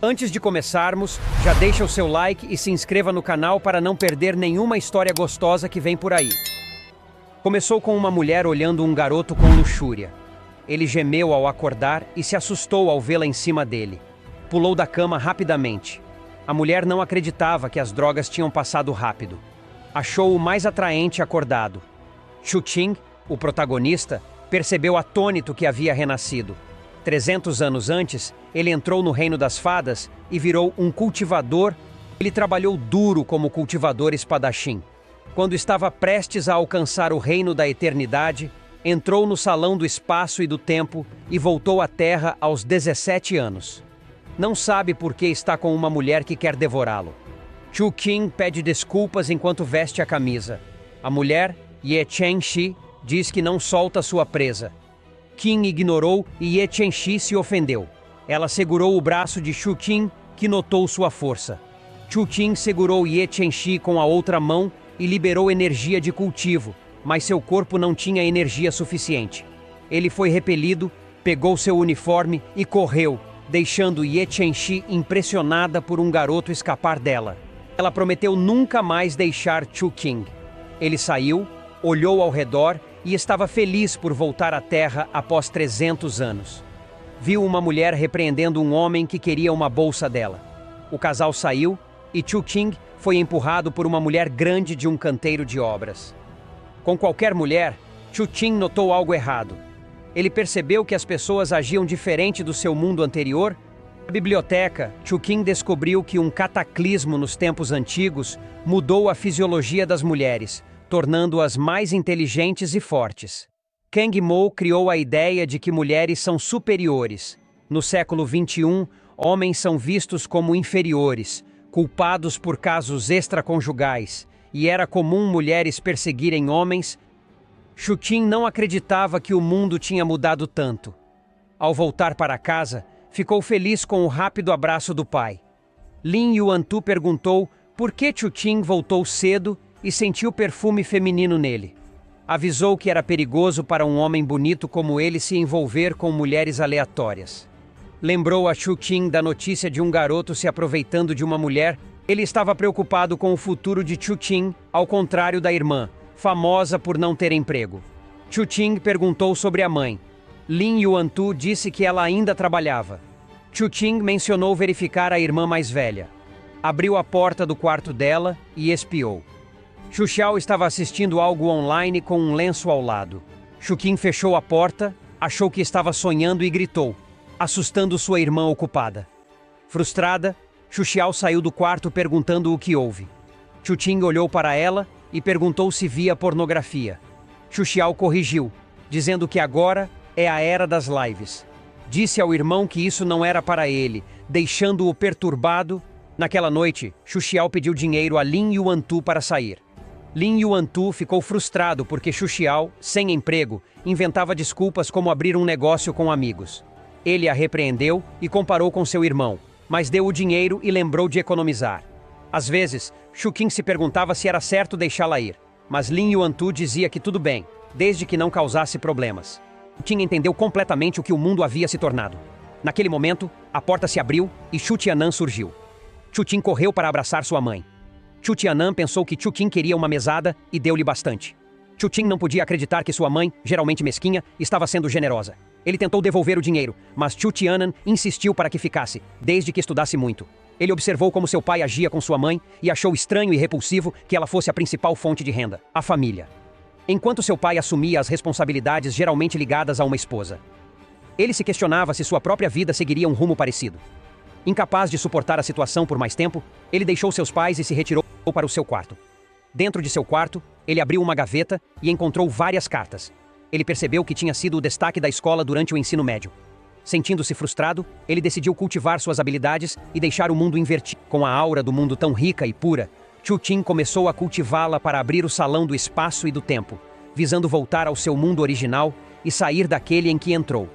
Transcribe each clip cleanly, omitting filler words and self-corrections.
Antes de começarmos, já deixa o seu like e se inscreva no canal para não perder nenhuma história gostosa que vem por aí. Começou com uma mulher olhando um garoto com luxúria. Ele gemeu ao acordar e se assustou ao vê-la em cima dele. Pulou da cama rapidamente. A mulher não acreditava que as drogas tinham passado rápido. Achou-o mais atraente acordado. Chu-Ching, o protagonista, percebeu atônito que havia renascido. 300 anos antes, ele entrou no reino das fadas e virou um cultivador. Ele trabalhou duro como cultivador espadachim. Quando estava prestes a alcançar o reino da eternidade, entrou no salão do espaço e do tempo e voltou à Terra aos 17 anos. Não sabe por que está com uma mulher que quer devorá-lo. Chu-Ching pede desculpas enquanto veste a camisa. A mulher, Ye Chen-Shi, diz que não solta sua presa. Qin ignorou e Ye Chen-Shi se ofendeu. Ela segurou o braço de Chu-Ching, que notou sua força. Chu-Ching segurou Ye Chen-Shi com a outra mão e liberou energia de cultivo, mas seu corpo não tinha energia suficiente. Ele foi repelido, pegou seu uniforme e correu, deixando Ye Chen-Shi impressionada por um garoto escapar dela. Ela prometeu nunca mais deixar Chu-Ching. Ele saiu, olhou ao redor e estava feliz por voltar à Terra após 300 anos. Viu uma mulher repreendendo um homem que queria uma bolsa dela. O casal saiu e Chu-Ching foi empurrado por uma mulher grande de um canteiro de obras. Com qualquer mulher, Chu-Ching notou algo errado. Ele percebeu que as pessoas agiam diferente do seu mundo anterior. Na biblioteca, Chu-Ching descobriu que um cataclismo nos tempos antigos mudou a fisiologia das mulheres, tornando-as mais inteligentes e fortes. Kang Mo criou a ideia de que mulheres são superiores. No século XXI, homens são vistos como inferiores, culpados por casos extraconjugais, e era comum mulheres perseguirem homens. Chu-Ching não acreditava que o mundo tinha mudado tanto. Ao voltar para casa, ficou feliz com o rápido abraço do pai. Lin Yuantu perguntou por que Chu-Ching voltou cedo e sentiu perfume feminino nele. Avisou que era perigoso para um homem bonito como ele se envolver com mulheres aleatórias. Lembrou a Chu-Ching da notícia de um garoto se aproveitando de uma mulher. Ele estava preocupado com o futuro de Chu-Ching, ao contrário da irmã, famosa por não ter emprego. Chu-Ching perguntou sobre a mãe. Lin Yuantu disse que ela ainda trabalhava. Chu-Ching mencionou verificar a irmã mais velha. Abriu a porta do quarto dela e espiou. Chu-Xiao estava assistindo algo online com um lenço ao lado. Chu-Ching fechou a porta, achou que estava sonhando e gritou, assustando sua irmã ocupada. Frustrada, Chu-Xiao saiu do quarto perguntando o que houve. Chu-Ching olhou para ela e perguntou se via pornografia. Chu-Xiao corrigiu, dizendo que agora é a era das lives. Disse ao irmão que isso não era para ele, deixando-o perturbado. Naquela noite, Chu-Xiao pediu dinheiro a Lin Yuantu para sair. Lin Yuantu ficou frustrado porque Chu-Xiao, sem emprego, inventava desculpas como abrir um negócio com amigos. Ele a repreendeu e comparou com seu irmão, mas deu o dinheiro e lembrou de economizar. Às vezes, Chu-Ching se perguntava se era certo deixá-la ir, mas Lin Yuantu dizia que tudo bem, desde que não causasse problemas. Chu-Ching entendeu completamente o que o mundo havia se tornado. Naquele momento, a porta se abriu e Chu Tianan surgiu. Chu-Ching correu para abraçar sua mãe. Chu Tianan pensou que Chu-Ching queria uma mesada e deu-lhe bastante. Chu-Ching não podia acreditar que sua mãe, geralmente mesquinha, estava sendo generosa. Ele tentou devolver o dinheiro, mas Chu Tianan insistiu para que ficasse, desde que estudasse muito. Ele observou como seu pai agia com sua mãe e achou estranho e repulsivo que ela fosse a principal fonte de renda, a família. Enquanto seu pai assumia as responsabilidades geralmente ligadas a uma esposa. Ele se questionava se sua própria vida seguiria um rumo parecido. Incapaz de suportar a situação por mais tempo, ele deixou seus pais e se retirou para o seu quarto. Dentro de seu quarto, ele abriu uma gaveta e encontrou várias cartas. Ele percebeu que tinha sido o destaque da escola durante o ensino médio. Sentindo-se frustrado, ele decidiu cultivar suas habilidades e deixar o mundo invertido. Com a aura do mundo tão rica e pura, Chu-Ching começou a cultivá-la para abrir o salão do espaço e do tempo, visando voltar ao seu mundo original e sair daquele em que entrou.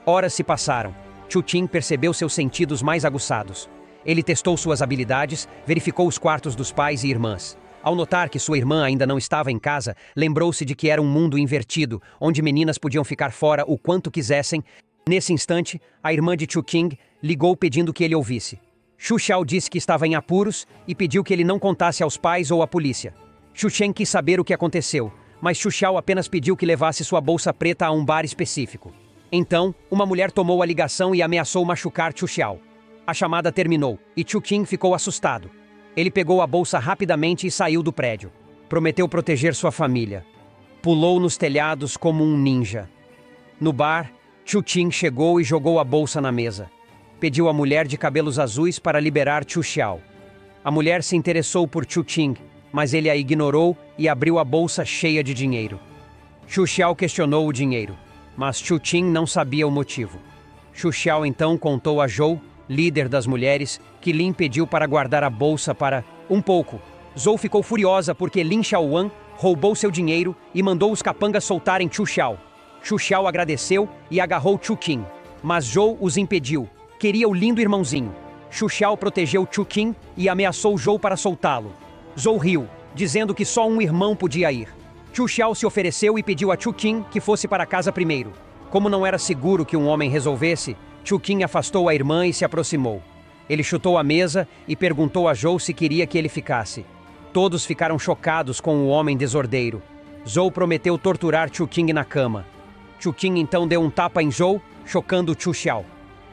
Horas se passaram. Chu-Ching percebeu seus sentidos mais aguçados. Ele testou suas habilidades, verificou os quartos dos pais e irmãs. Ao notar que sua irmã ainda não estava em casa, lembrou-se de que era um mundo invertido, onde meninas podiam ficar fora o quanto quisessem. Nesse instante, a irmã de Chu-Ching ligou pedindo que ele ouvisse. Xu Xiao disse que estava em apuros e pediu que ele não contasse aos pais ou à polícia. Xu Chen quis saber o que aconteceu, mas Xu Xiao apenas pediu que levasse sua bolsa preta a um bar específico. Então, uma mulher tomou a ligação e ameaçou machucar Xu Xiao. A chamada terminou e Chu Qing ficou assustado. Ele pegou a bolsa rapidamente e saiu do prédio. Prometeu proteger sua família. Pulou nos telhados como um ninja. No bar, Chu Qing chegou e jogou a bolsa na mesa. Pediu à mulher de cabelos azuis para liberar Xu Xiao. A mulher se interessou por Chu Qing, mas ele a ignorou e abriu a bolsa cheia de dinheiro. Xu Xiao questionou o dinheiro, mas Chu Qing não sabia o motivo. Xu Xiao então contou a Zhou, líder das mulheres, que Lin pediu para guardar a bolsa para um pouco. Zhou ficou furiosa porque Lin Xiaowan roubou seu dinheiro e mandou os capangas soltarem Xu Xiao. Xu Xiao agradeceu e agarrou Chu Qing, mas Zhou os impediu. Queria o lindo irmãozinho. Xu Xiao protegeu Chu Qing e ameaçou Zhou para soltá-lo. Zhou riu, dizendo que só um irmão podia ir. Xu Xiao se ofereceu e pediu a Chu Qing que fosse para casa primeiro. Como não era seguro que um homem resolvesse, Chu Qing afastou a irmã e se aproximou. Ele chutou a mesa e perguntou a Zhou se queria que ele ficasse. Todos ficaram chocados com o homem desordeiro. Zhou prometeu torturar Chu Qing na cama. Chu Qing então deu um tapa em Zhou, chocando Xu Xiao.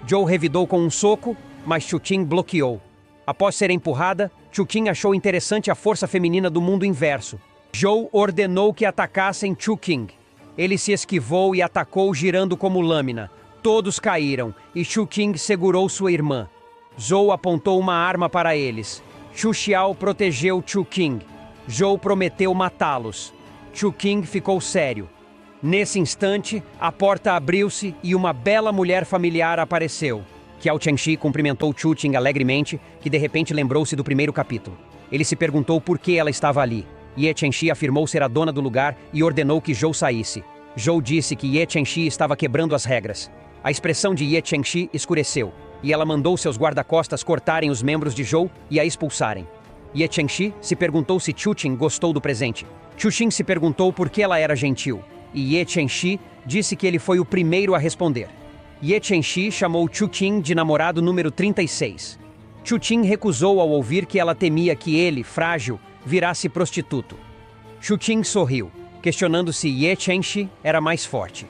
Zhou revidou com um soco, mas Chu Qing bloqueou. Após ser empurrada, Chu Qing achou interessante a força feminina do mundo inverso. Zhou ordenou que atacassem Chu Qing. Ele se esquivou e atacou girando como lâmina. Todos caíram e Chu Qing segurou sua irmã. Zhou apontou uma arma para eles. Xu Xiao protegeu Chu Qing. Zhou prometeu matá-los. Chu Qing ficou sério. Nesse instante, a porta abriu-se e uma bela mulher familiar apareceu. Qiao Chenxi cumprimentou Chu Qing alegremente, que de repente lembrou-se do primeiro capítulo. Ele se perguntou por que ela estava ali. Ye Chenxi afirmou ser a dona do lugar e ordenou que Zhou saísse. Zhou disse que Ye Chenxi estava quebrando as regras. A expressão de Ye Chenxi escureceu, e ela mandou seus guarda-costas cortarem os membros de Zhou e a expulsarem. Ye Chenxi se perguntou se Chu Qing gostou do presente. Chu Qing se perguntou por que ela era gentil, e Ye Chenxi disse que ele foi o primeiro a responder. Ye Chenxi chamou Chu Qing de namorado número 36. Chu Qing recusou ao ouvir que ela temia que ele, frágil, virasse prostituto. Chu Qing sorriu, questionando se Ye Chenxi era mais forte.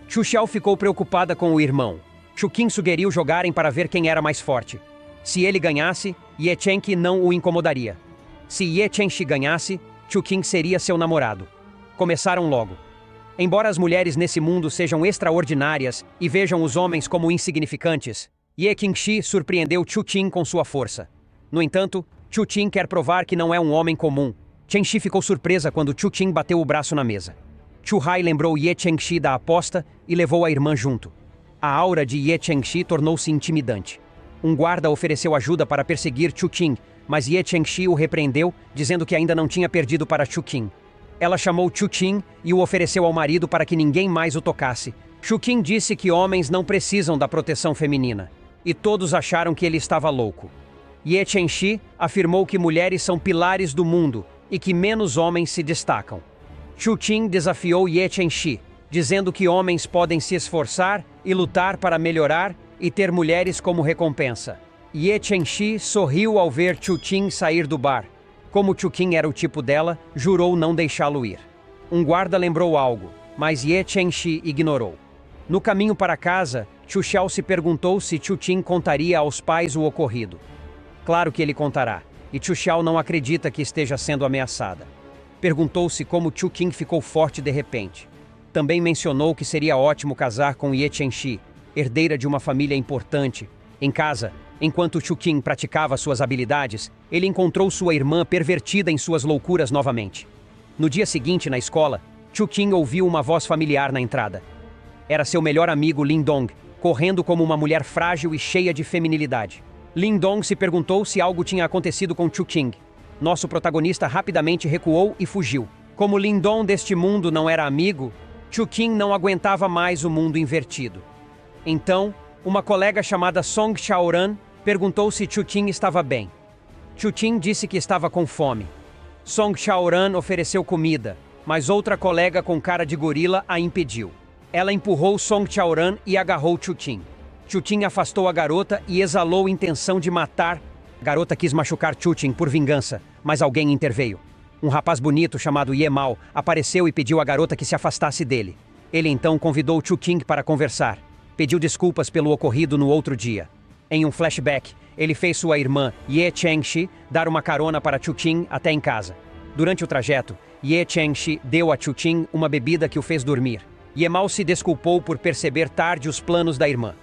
Xu Xiao ficou preocupada com o irmão. Chu Qing sugeriu jogarem para ver quem era mais forte. Se ele ganhasse, Ye Chenxi não o incomodaria. Se Ye Chenxi ganhasse, Chu Qing seria seu namorado. Começaram logo. Embora as mulheres nesse mundo sejam extraordinárias e vejam os homens como insignificantes, Ye Qingxi surpreendeu Chu Qing com sua força. No entanto, Chu Qing quer provar que não é um homem comum. Chenxi ficou surpresa quando Chu Qing bateu o braço na mesa. Chu Hai lembrou Ye Chenxi da aposta e levou a irmã junto. A aura de Ye Chenxi tornou-se intimidante. Um guarda ofereceu ajuda para perseguir Chu Qing, mas Ye Chenxi o repreendeu, dizendo que ainda não tinha perdido para Chu Qing. Ela chamou Chu Qing e o ofereceu ao marido para que ninguém mais o tocasse. Chu Qing disse que homens não precisam da proteção feminina, e todos acharam que ele estava louco. Ye Chenxi afirmou que mulheres são pilares do mundo e que menos homens se destacam. Chu Qing desafiou Ye Chenxi, dizendo que homens podem se esforçar e lutar para melhorar e ter mulheres como recompensa. Ye Chenxi sorriu ao ver Chu Qing sair do bar. Como Chu Qing era o tipo dela, jurou não deixá-lo ir. Um guarda lembrou algo, mas Ye Chenxi ignorou. No caminho para casa, Xu Xiao se perguntou se Chu Qing contaria aos pais o ocorrido. Claro que ele contará, e Xu Xiao não acredita que esteja sendo ameaçada. Perguntou-se como Chu Qing ficou forte de repente. Também mencionou que seria ótimo casar com Ye Chenxi, herdeira de uma família importante. Em casa, enquanto Chu Qing praticava suas habilidades, ele encontrou sua irmã pervertida em suas loucuras novamente. No dia seguinte, na escola, Chu Qing ouviu uma voz familiar na entrada. Era seu melhor amigo Lin Dong, correndo como uma mulher frágil e cheia de feminilidade. Lin Dong se perguntou se algo tinha acontecido com Chu Qing. Nosso protagonista rapidamente recuou e fugiu. Como Lin Dong deste mundo não era amigo, Chu Qing não aguentava mais o mundo invertido. Então, uma colega chamada Song Xiaoran perguntou se Chu Qing estava bem. Chu Qing disse que estava com fome. Song Xiaoran ofereceu comida, mas outra colega com cara de gorila a impediu. Ela empurrou Song Xiaoran e agarrou Chu Qing. Chutin afastou a garota e exalou intenção de matar. A garota quis machucar Chutin por vingança, mas alguém interveio. Um rapaz bonito chamado Yemal apareceu e pediu à garota que se afastasse dele. Ele então convidou Chuking para conversar. Pediu desculpas pelo ocorrido no outro dia. Em um flashback, ele fez sua irmã Ye Chengxi dar uma carona para Chuting até em casa. Durante o trajeto, Ye Chengxi deu a Chuting uma bebida que o fez dormir. Yemal se desculpou por perceber tarde os planos da irmã.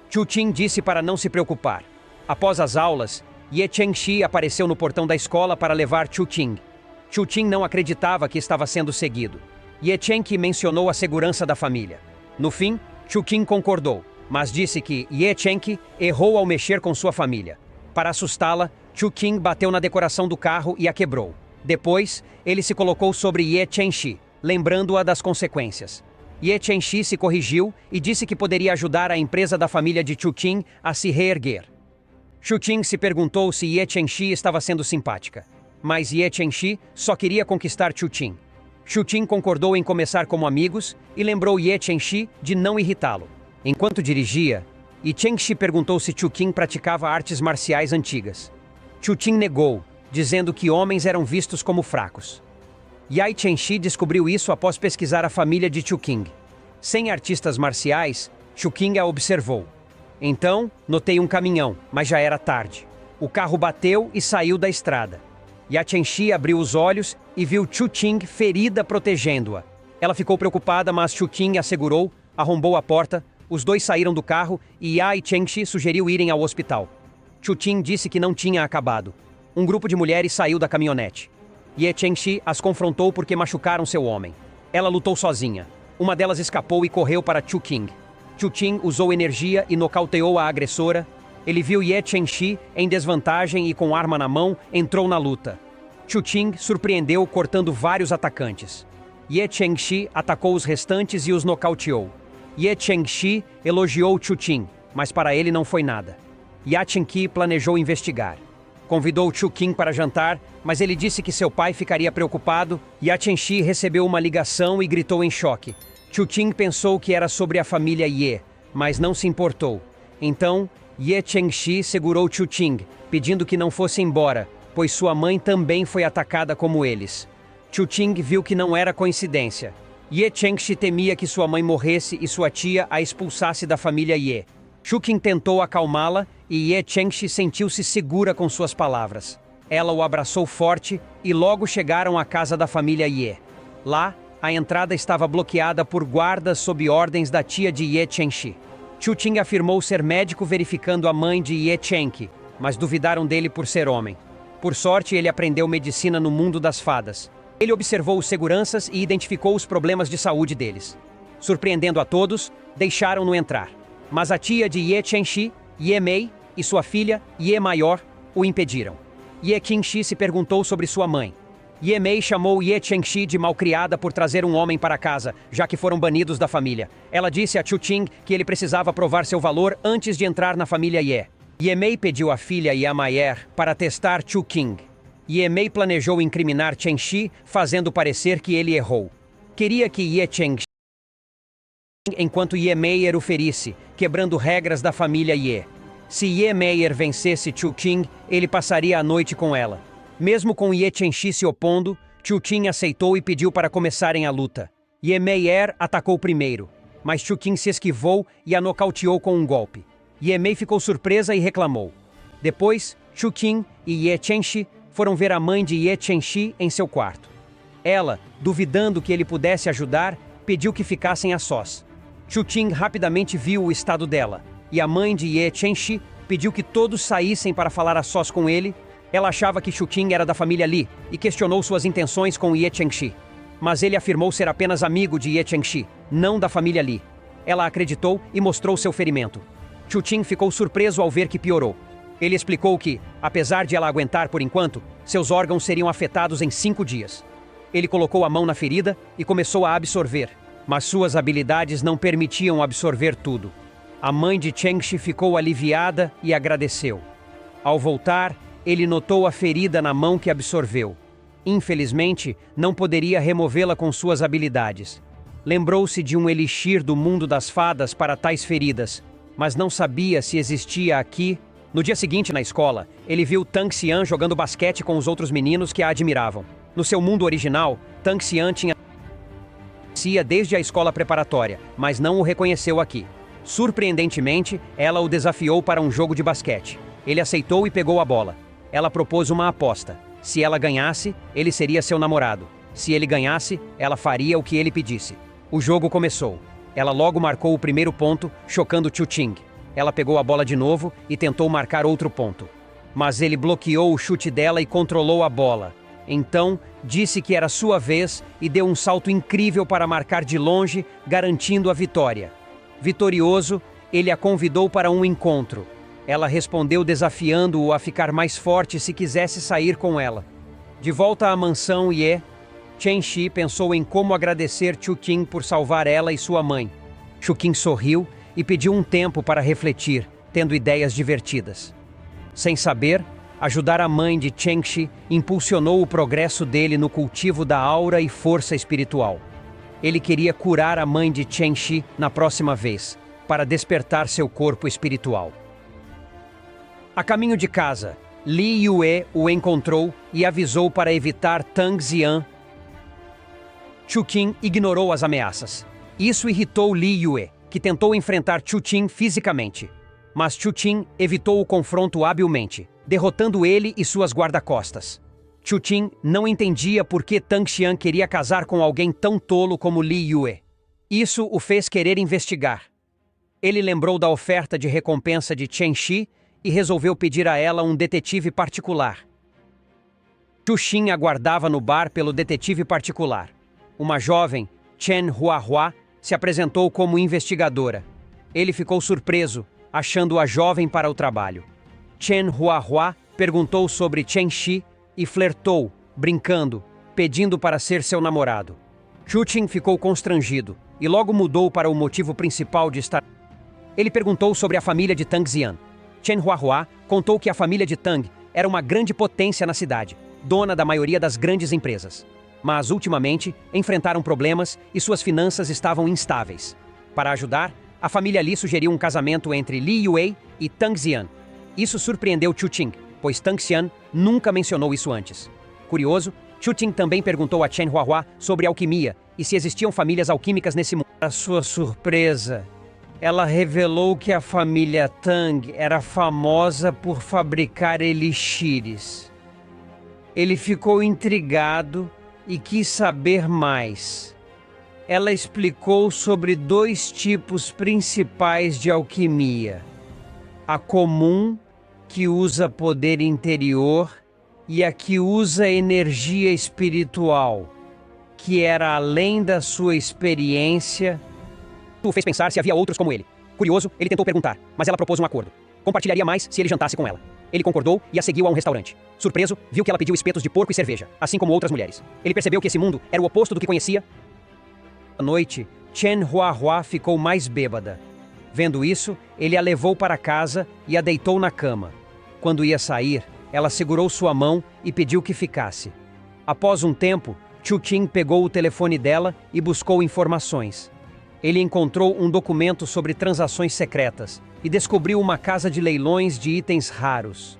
Chuting disse para não se preocupar. Após as aulas, Ye Chengxi apareceu no portão da escola para levar Chuting. Chuting não acreditava que estava sendo seguido. Ye Chengxi mencionou a segurança da família. No fim, Chuting concordou, mas disse que Ye Chengxi errou ao mexer com sua família. Para assustá-la, Chuking bateu na decoração do carro e a quebrou. Depois, ele se colocou sobre Ye Chengxi, lembrando-a das consequências. Ye Chengxi se corrigiu e disse que poderia ajudar a empresa da família de Chuting a se reerguer. Chuting se perguntou se Ye Chengxi estava sendo simpática, mas Ye Chengxi só queria conquistar Chuting. Chuting concordou em começar como amigos e lembrou Ye Chengxi de não irritá-lo. Enquanto dirigia, Ye Chengxi perguntou se Chuting praticava artes marciais antigas. Chuting negou, dizendo que homens eram vistos como fracos. Ye Chengxi descobriu isso após pesquisar a família de Chuking. Sem artistas marciais, Chuking a observou. Então, notei um caminhão, mas já era tarde. O carro bateu e saiu da estrada. Ye Chengxi abriu os olhos e viu Chuting ferida protegendo-a. Ela ficou preocupada, mas Chuting a segurou, arrombou a porta, os dois saíram do carro e Ye Chengxi sugeriu irem ao hospital. Chuting disse que não tinha acabado. Um grupo de mulheres saiu da caminhonete. Ye Chengxi as confrontou porque machucaram seu homem. Ela lutou sozinha. Uma delas escapou e correu para Chuking. Chuting usou energia e nocauteou a agressora. Ele viu Ye Chengxi em desvantagem e com arma na mão, entrou na luta. Chuting surpreendeu cortando vários atacantes. Ye Chengxi atacou os restantes e os nocauteou. Ye Chengxi elogiou Chuting, mas para ele não foi nada. Ye Chengxi planejou investigar. Convidou Chuking para jantar, mas ele disse que seu pai ficaria preocupado. Ye Chengxi recebeu uma ligação e gritou em choque. Chuting pensou que era sobre a família Ye, mas não se importou. Então, Ye Chengxi segurou Chuting, pedindo que não fosse embora, pois sua mãe também foi atacada como eles. Chuting viu que não era coincidência. Ye Chengxi temia que sua mãe morresse e sua tia a expulsasse da família Ye. Chuking tentou acalmá-la e Ye Chengxi sentiu-se segura com suas palavras. Ela o abraçou forte e logo chegaram à casa da família Ye. Lá, a entrada estava bloqueada por guardas sob ordens da tia de Ye Chengxi. Chuting afirmou ser médico verificando a mãe de Ye Chengxi, mas duvidaram dele por ser homem. Por sorte, ele aprendeu medicina no mundo das fadas. Ele observou os seguranças e identificou os problemas de saúde deles. Surpreendendo a todos, deixaram-no entrar. Mas a tia de Ye Chengxi, Ye Mei, e sua filha, Ye Maior, o impediram. Ye Chengxi se perguntou sobre sua mãe. Ye Mei chamou Ye Chengxi de malcriada por trazer um homem para casa, já que foram banidos da família. Ela disse a Chuting que ele precisava provar seu valor antes de entrar na família Ye. Ye Mei pediu a filha Ye Maier para testar Chuking. Ye Mei planejou incriminar Chengxi, fazendo parecer que ele errou. Queria que Ye Chengxi enquanto Ye Meier o ferisse, quebrando regras da família Ye. Se Ye Meier vencesse Chuting, ele passaria a noite com ela. Mesmo com Ye Chengxi se opondo, Chuting aceitou e pediu para começarem a luta. Ye Meier atacou primeiro, mas Chuting se esquivou e a nocauteou com um golpe. Ye Mei ficou surpresa e reclamou. Depois, Chuting e Ye Chengxi foram ver a mãe de Ye Chengxi em seu quarto. Ela, duvidando que ele pudesse ajudar, pediu que ficassem a sós. Chuting rapidamente viu o estado dela, e a mãe de Ye Chengxi pediu que todos saíssem para falar a sós com ele. Ela achava que Chuting era da família Li e questionou suas intenções com Ye Chengxi. Mas ele afirmou ser apenas amigo de Ye Chengxi, não da família Li. Ela acreditou e mostrou seu ferimento. Chuting ficou surpreso ao ver que piorou. Ele explicou que, apesar de ela aguentar por enquanto, seus órgãos seriam afetados em 5 dias. Ele colocou a mão na ferida e começou a absorver, mas suas habilidades não permitiam absorver tudo. A mãe de Chengxi ficou aliviada e agradeceu. Ao voltar, ele notou a ferida na mão que absorveu. Infelizmente, não poderia removê-la com suas habilidades. Lembrou-se de um elixir do mundo das fadas para tais feridas, mas não sabia se existia aqui. No dia seguinte, na escola, ele viu Tang Xian jogando basquete com os outros meninos que a admiravam. No seu mundo original, Tang Xian tinha desde a escola preparatória, mas não o reconheceu aqui. Surpreendentemente, ela o desafiou para um jogo de basquete. Ele aceitou e pegou a bola. Ela propôs uma aposta. Se ela ganhasse, ele seria seu namorado. Se ele ganhasse, ela faria o que ele pedisse. O jogo começou. Ela logo marcou o primeiro ponto, chocando Chu Ting. Ela pegou a bola de novo e tentou marcar outro ponto. Mas ele bloqueou o chute dela e controlou a bola. Então, disse que era sua vez e deu um salto incrível para marcar de longe, garantindo a vitória. Vitorioso, ele a convidou para um encontro. Ela respondeu desafiando-o a ficar mais forte se quisesse sair com ela. De volta à mansão Chen Shi pensou em como agradecer Chu Qing por salvar ela e sua mãe. Chu Qing sorriu e pediu um tempo para refletir, tendo ideias divertidas. Sem saber, ajudar a mãe de Chen Shi impulsionou o progresso dele no cultivo da aura e força espiritual. Ele queria curar a mãe de Chen Shi na próxima vez, para despertar seu corpo espiritual. A caminho de casa, Li Yue o encontrou e avisou para evitar Tang Xian. Chu Qing ignorou as ameaças. Isso irritou Li Yue, que tentou enfrentar Chu Qing fisicamente. Mas Chu Qing evitou o confronto habilmente, derrotando ele e suas guarda-costas. Chu Qing não entendia por que Tang Xian queria casar com alguém tão tolo como Li Yue. Isso o fez querer investigar. Ele lembrou da oferta de recompensa de Chen Shi e resolveu pedir a ela um detetive particular. Chu Xin aguardava no bar pelo detetive particular. Uma jovem, Chen Huahua, se apresentou como investigadora. Ele ficou surpreso, achando a jovem para o trabalho. Chen Huahua perguntou sobre Chen Shi e flertou, brincando, pedindo para ser seu namorado. Chu Qing ficou constrangido e logo mudou para o motivo principal de estar. Ele perguntou sobre a família de Tang Xian. Chen Huahua contou que a família de Tang era uma grande potência na cidade, dona da maioria das grandes empresas. Mas, ultimamente, enfrentaram problemas e suas finanças estavam instáveis. Para ajudar, a família Li sugeriu um casamento entre Li Yue e Tang Xian. Isso surpreendeu Chu Qing, pois Tang Xian nunca mencionou isso antes. Curioso, Chu Qing também perguntou a Chen Huahua sobre alquimia e se existiam famílias alquímicas nesse mundo. Para sua surpresa, ela revelou que a família Tang era famosa por fabricar elixires. Ele ficou intrigado e quis saber mais. Ela explicou sobre dois tipos principais de alquimia: a comum, que usa poder interior, e a que usa energia espiritual, que era além da sua experiência. O fez pensar se havia outros como ele. Curioso, ele tentou perguntar, mas ela propôs um acordo. Compartilharia mais se ele jantasse com ela. Ele concordou e a seguiu a um restaurante. Surpreso, viu que ela pediu espetos de porco e cerveja, assim como outras mulheres. Ele percebeu que esse mundo era o oposto do que conhecia. À noite, Chen Huahua ficou mais bêbada. Vendo isso, ele a levou para casa e a deitou na cama. Quando ia sair, ela segurou sua mão e pediu que ficasse. Após um tempo, Chu Qing pegou o telefone dela e buscou informações. Ele encontrou um documento sobre transações secretas e descobriu uma casa de leilões de itens raros.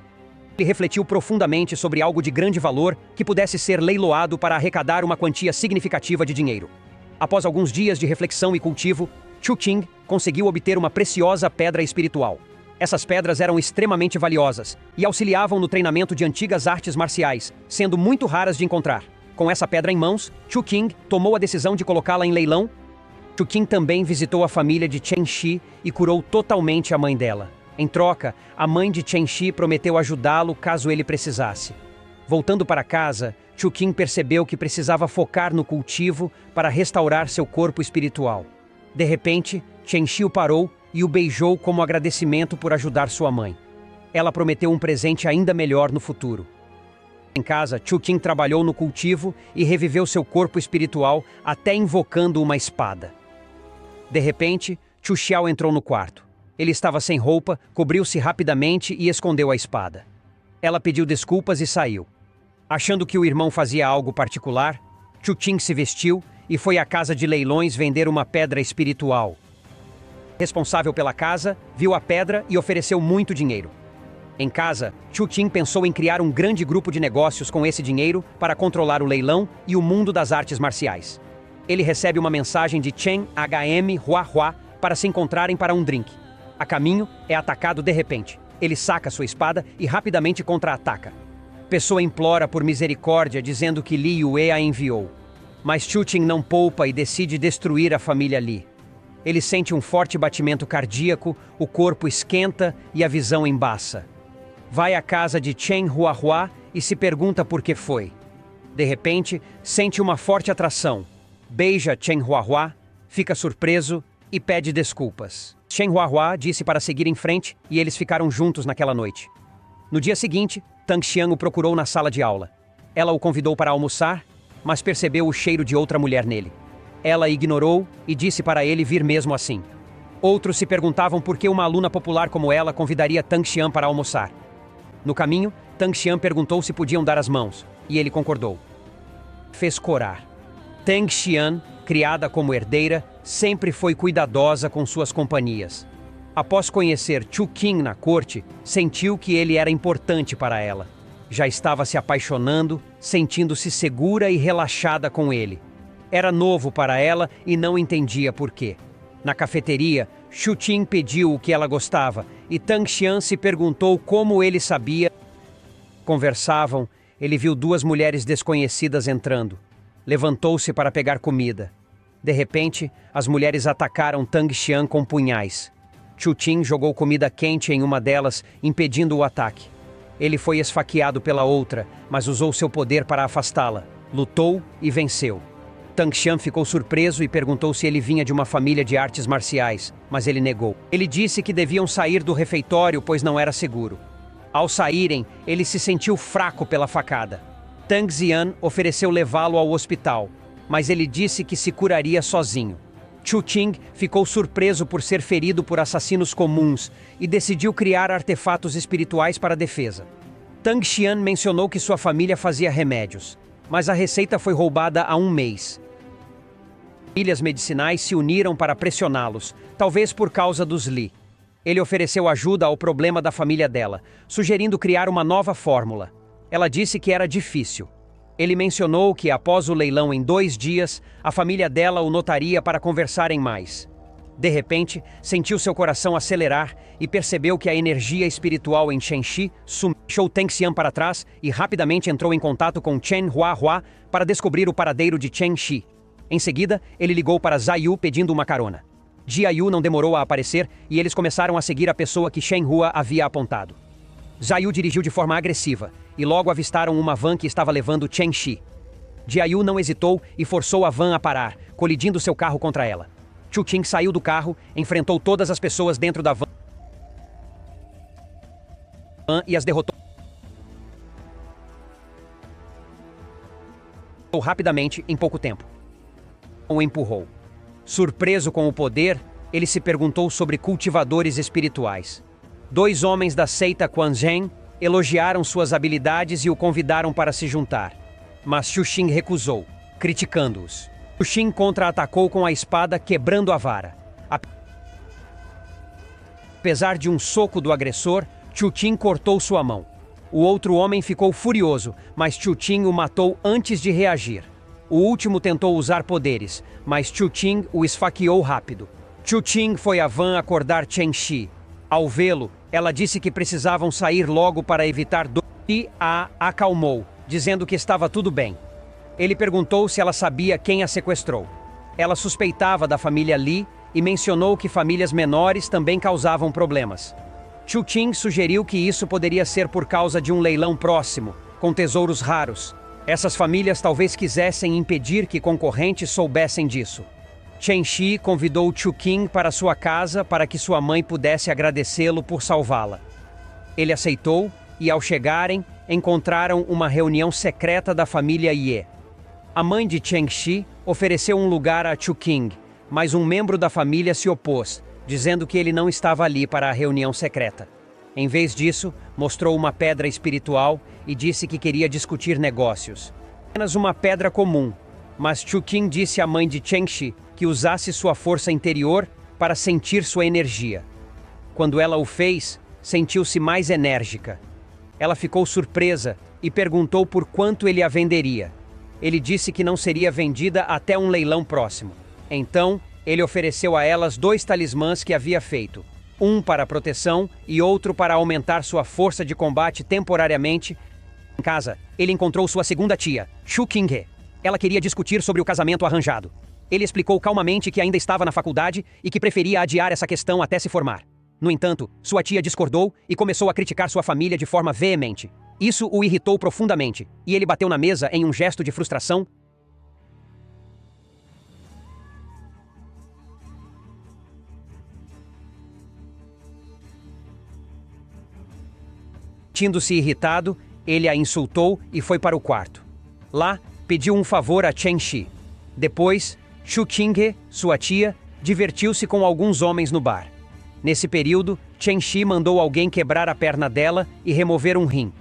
Ele refletiu profundamente sobre algo de grande valor que pudesse ser leiloado para arrecadar uma quantia significativa de dinheiro. Após alguns dias de reflexão e cultivo, Chu Qing conseguiu obter uma preciosa pedra espiritual. Essas pedras eram extremamente valiosas e auxiliavam no treinamento de antigas artes marciais, sendo muito raras de encontrar. Com essa pedra em mãos, Chu Qing tomou a decisão de colocá-la em leilão. Chu Qing também visitou a família de Chen Shi e curou totalmente a mãe dela. Em troca, a mãe de Chen Shi prometeu ajudá-lo caso ele precisasse. Voltando para casa, Chu Qing percebeu que precisava focar no cultivo para restaurar seu corpo espiritual. De repente, Chen Shi o parou e o beijou como agradecimento por ajudar sua mãe. Ela prometeu um presente ainda melhor no futuro. Em casa, Chu Qing trabalhou no cultivo e reviveu seu corpo espiritual até invocando uma espada. De repente, Chu Xiao entrou no quarto. Ele estava sem roupa, cobriu-se rapidamente e escondeu a espada. Ela pediu desculpas e saiu. Achando que o irmão fazia algo particular, Chu Qing se vestiu e foi à casa de leilões vender uma pedra espiritual. responsável pela casa, viu a pedra e ofereceu muito dinheiro. Em casa, Chu Qing pensou em criar um grande grupo de negócios com esse dinheiro para controlar o leilão e o mundo das artes marciais. Ele recebe uma mensagem de Chen HM Hua Hua para se encontrarem para um drink. A caminho, é atacado de repente. Ele saca sua espada e rapidamente contra-ataca. Pessoa implora por misericórdia, dizendo que Li Yue a enviou. Mas Chu Qing não poupa e decide destruir a família Li. Ele sente um forte batimento cardíaco, o corpo esquenta e a visão embaça. Vai à casa de Chen Hua Hua e se pergunta por que foi. De repente, sente uma forte atração. Beija Chen Hua Hua, fica surpreso e pede desculpas. Chen Hua Hua disse para seguir em frente e eles ficaram juntos naquela noite. No dia seguinte, Tang Xian o procurou na sala de aula. Ela o convidou para almoçar, mas percebeu o cheiro de outra mulher nele. Ela ignorou e disse para ele vir mesmo assim. Outros se perguntavam por que uma aluna popular como ela convidaria Tang Xian para almoçar. No caminho, Tang Xian perguntou se podiam dar as mãos, e ele concordou. Fez corar. Tang Xian, criada como herdeira, sempre foi cuidadosa com suas companhias. Após conhecer Chu Qing na corte, sentiu que ele era importante para ela. Já estava se apaixonando, sentindo-se segura e relaxada com ele. Era novo para ela e não entendia por quê. Na cafeteria, Chu Qing pediu o que ela gostava e Tang Xian se perguntou como ele sabia. Conversavam, ele viu duas mulheres desconhecidas entrando. Levantou-se para pegar comida. De repente, as mulheres atacaram Tang Xian com punhais. Chu Qing jogou comida quente em uma delas, impedindo o ataque. Ele foi esfaqueado pela outra, mas usou seu poder para afastá-la. Lutou e venceu. Tang Xian ficou surpreso e perguntou se ele vinha de uma família de artes marciais, mas ele negou. Ele disse que deviam sair do refeitório, pois não era seguro. Ao saírem, ele se sentiu fraco pela facada. Tang Xian ofereceu levá-lo ao hospital, mas ele disse que se curaria sozinho. Chu Qing ficou surpreso por ser ferido por assassinos comuns e decidiu criar artefatos espirituais para defesa. Tang Xian mencionou que sua família fazia remédios, mas a receita foi roubada há um mês. Famílias medicinais se uniram para pressioná-los, talvez por causa dos Li. Ele ofereceu ajuda ao problema da família dela, sugerindo criar uma nova fórmula. Ela disse que era difícil. Ele mencionou que, após o leilão em 2 dias, a família dela o notaria para conversarem mais. De repente, sentiu seu coração acelerar e percebeu que a energia espiritual em Shenxi sumiu. Deixou Tang Xian para trás e rapidamente entrou em contato com Chen Hua Hua para descobrir o paradeiro de Chen Xi. Em seguida, ele ligou para Zai Yu pedindo uma carona. Jia Yu não demorou a aparecer e eles começaram a seguir a pessoa que Shen Hua havia apontado. Zai Yu dirigiu de forma agressiva e logo avistaram uma van que estava levando Chen Xi. Jia Yu não hesitou e forçou a van a parar, colidindo seu carro contra ela. Chu Qing saiu do carro, enfrentou todas as pessoas dentro da van e as derrotou rapidamente em pouco tempo. O empurrou. Surpreso com o poder, ele se perguntou sobre cultivadores espirituais. 2 homens da seita Quan Zhen elogiaram suas habilidades e o convidaram para se juntar. Mas Chu Qing recusou, criticando-os. Chu Qing contra-atacou com a espada, quebrando a vara. Apesar de um soco do agressor, Chu Qing cortou sua mão. O outro homem ficou furioso, mas Chu Qing o matou antes de reagir. O último tentou usar poderes, mas Chu Qing o esfaqueou rápido. Chu Qing foi à van acordar Chen Xi. Ao vê-lo, ela disse que precisavam sair logo para evitar dor e a acalmou, dizendo que estava tudo bem. Ele perguntou se ela sabia quem a sequestrou. Ela suspeitava da família Li e mencionou que famílias menores também causavam problemas. Chu Qing sugeriu que isso poderia ser por causa de um leilão próximo, com tesouros raros. Essas famílias talvez quisessem impedir que concorrentes soubessem disso. Chen Xi convidou Chu Qing para sua casa para que sua mãe pudesse agradecê-lo por salvá-la. Ele aceitou e, ao chegarem, encontraram uma reunião secreta da família Ye. A mãe de Chen Xi ofereceu um lugar a Chu Qing, mas um membro da família se opôs, dizendo que ele não estava ali para a reunião secreta. Em vez disso, mostrou uma pedra espiritual e disse que queria discutir negócios. Apenas uma pedra comum, mas Chu Qing disse à mãe de Chen Xi que usasse sua força interior para sentir sua energia. Quando ela o fez, sentiu-se mais enérgica. Ela ficou surpresa e perguntou por quanto ele a venderia. Ele disse que não seria vendida até um leilão próximo. Então, ele ofereceu a elas 2 talismãs que havia feito, um para proteção e outro para aumentar sua força de combate temporariamente. Em casa, ele encontrou sua segunda tia, Chu Qinghe. Ela queria discutir sobre o casamento arranjado. Ele explicou calmamente que ainda estava na faculdade e que preferia adiar essa questão até se formar. No entanto, sua tia discordou e começou a criticar sua família de forma veemente. Isso o irritou profundamente, e ele bateu na mesa em um gesto de frustração. Sentindo-se irritado, ele a insultou e foi para o quarto. Lá, pediu um favor a Chen Shi. Depois, Chu Qinghe, sua tia, divertiu-se com alguns homens no bar. Nesse período, Chen Shi mandou alguém quebrar a perna dela e remover um rim.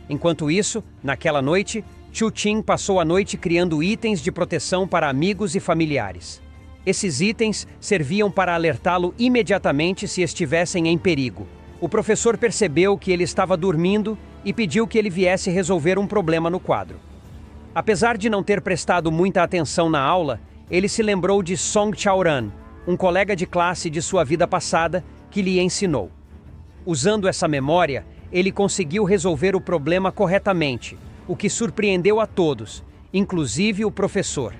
Enquanto isso, naquela noite, Chu Qing passou a noite criando itens de proteção para amigos e familiares. Esses itens serviam para alertá-lo imediatamente se estivessem em perigo. O professor percebeu que ele estava dormindo e pediu que ele viesse resolver um problema no quadro. Apesar de não ter prestado muita atenção na aula, ele se lembrou de Song Chaoran, um colega de classe de sua vida passada, que lhe ensinou. Usando essa memória, ele conseguiu resolver o problema corretamente, o que surpreendeu a todos, inclusive o professor.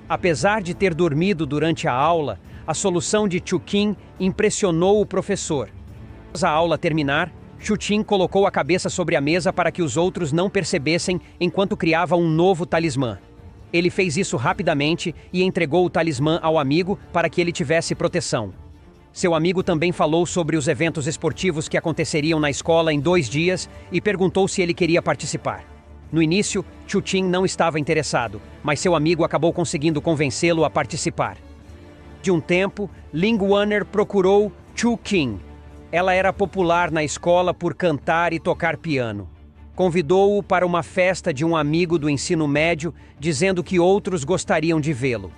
Apesar de ter dormido durante a aula, a solução de Chu Qing impressionou o professor. Após a aula terminar, Chu Qing colocou a cabeça sobre a mesa para que os outros não percebessem enquanto criava um novo talismã. Ele fez isso rapidamente e entregou o talismã ao amigo para que ele tivesse proteção. Seu amigo também falou sobre os eventos esportivos que aconteceriam na escola em 2 dias e perguntou se ele queria participar. No início, Chu Qing não estava interessado, mas seu amigo acabou conseguindo convencê-lo a participar. De um tempo, Ling Wanner procurou Chu Qing. Ela era popular na escola por cantar e tocar piano. Convidou-o para uma festa de um amigo do ensino médio, dizendo que outros gostariam de vê-lo.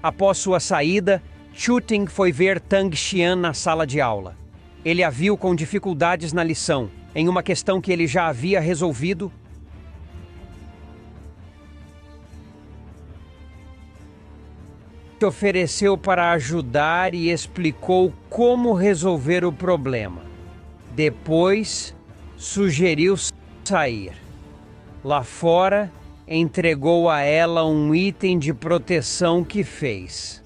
Após sua saída, Chu Qing foi ver Tang Xian na sala de aula. Ele a viu com dificuldades na lição, em uma questão que ele já havia resolvido. Se ofereceu para ajudar e explicou como resolver o problema. Depois, sugeriu sair. Lá fora, entregou a ela um item de proteção que fez.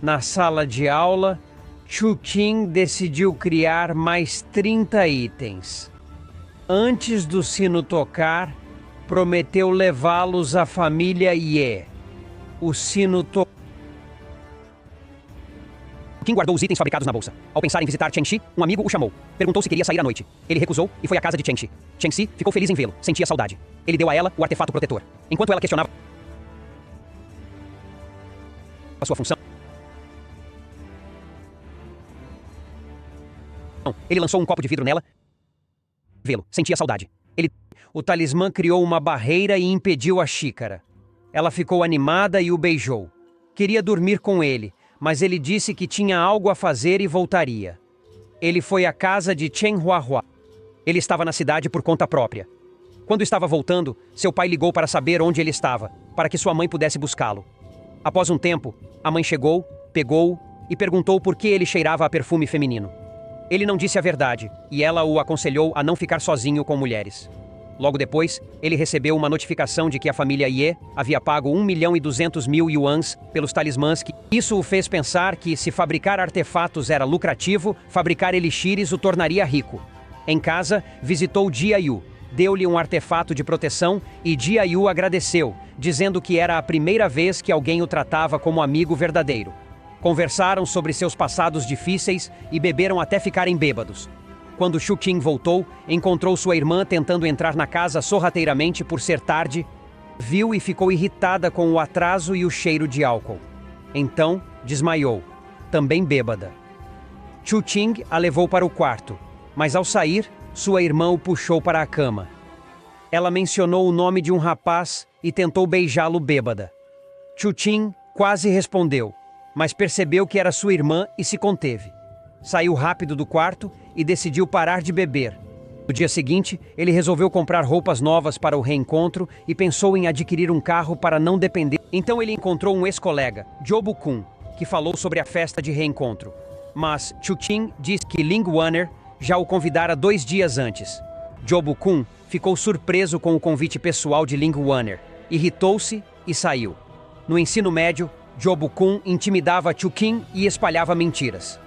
Na sala de aula, Chu Qing decidiu criar mais 30 itens. Antes do sino tocar, prometeu levá-los à família Ye. O sino tocou. Qing guardou os itens fabricados na bolsa. Ao pensar em visitar Chen Shi, um amigo o chamou. Perguntou se queria sair à noite. Ele recusou e foi à casa de Chen Shi. Chen Shi ficou feliz em vê-lo, sentia saudade. Ele deu a ela o artefato protetor. Enquanto ela questionava a sua função, ele lançou um copo de vidro nela. Vê-lo, sentia saudade. O talismã criou uma barreira e impediu a xícara. Ela ficou animada e o beijou. Queria dormir com ele, mas ele disse que tinha algo a fazer e voltaria. Ele foi à casa de Chen Huahua. Ele estava na cidade por conta própria. Quando estava voltando, seu pai ligou para saber onde ele estava, para que sua mãe pudesse buscá-lo. Após um tempo, a mãe chegou, pegou-o e perguntou por que ele cheirava a perfume feminino. Ele não disse a verdade, e ela o aconselhou a não ficar sozinho com mulheres. Logo depois, ele recebeu uma notificação de que a família Ye havia pago 1.200.000 yuans pelos talismãs. Isso o fez pensar que, se fabricar artefatos era lucrativo, fabricar elixires o tornaria rico. Em casa, visitou Jia Yu, deu-lhe um artefato de proteção e Jia Yu agradeceu, dizendo que era a primeira vez que alguém o tratava como amigo verdadeiro. Conversaram sobre seus passados difíceis e beberam até ficarem bêbados. Quando Chu Qing voltou, encontrou sua irmã tentando entrar na casa sorrateiramente por ser tarde. Viu e ficou irritada com o atraso e o cheiro de álcool. Então, desmaiou, também bêbada. Chu Qing a levou para o quarto, mas ao sair, sua irmã o puxou para a cama. Ela mencionou o nome de um rapaz e tentou beijá-lo bêbada. Chu Qing quase respondeu, mas percebeu que era sua irmã e se conteve. Saiu rápido do quarto e decidiu parar de beber. No dia seguinte, ele resolveu comprar roupas novas para o reencontro e pensou em adquirir um carro para não depender. Então ele encontrou um ex-colega, Jobukun, que falou sobre a festa de reencontro. Mas Chukin disse que Ling Wanner já o convidara 2 dias antes. Jobukun ficou surpreso com o convite pessoal de Ling Wanner, irritou-se e saiu. No ensino médio, Jobukun intimidava Chukin e espalhava mentiras.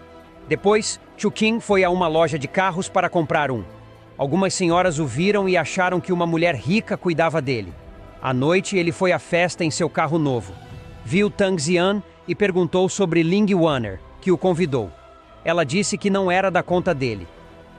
Depois, Chukin foi a uma loja de carros para comprar um. Algumas senhoras o viram e acharam que uma mulher rica cuidava dele. À noite, ele foi à festa em seu carro novo. Viu Tang Xian e perguntou sobre Ling Wanner, que o convidou. Ela disse que não era da conta dele.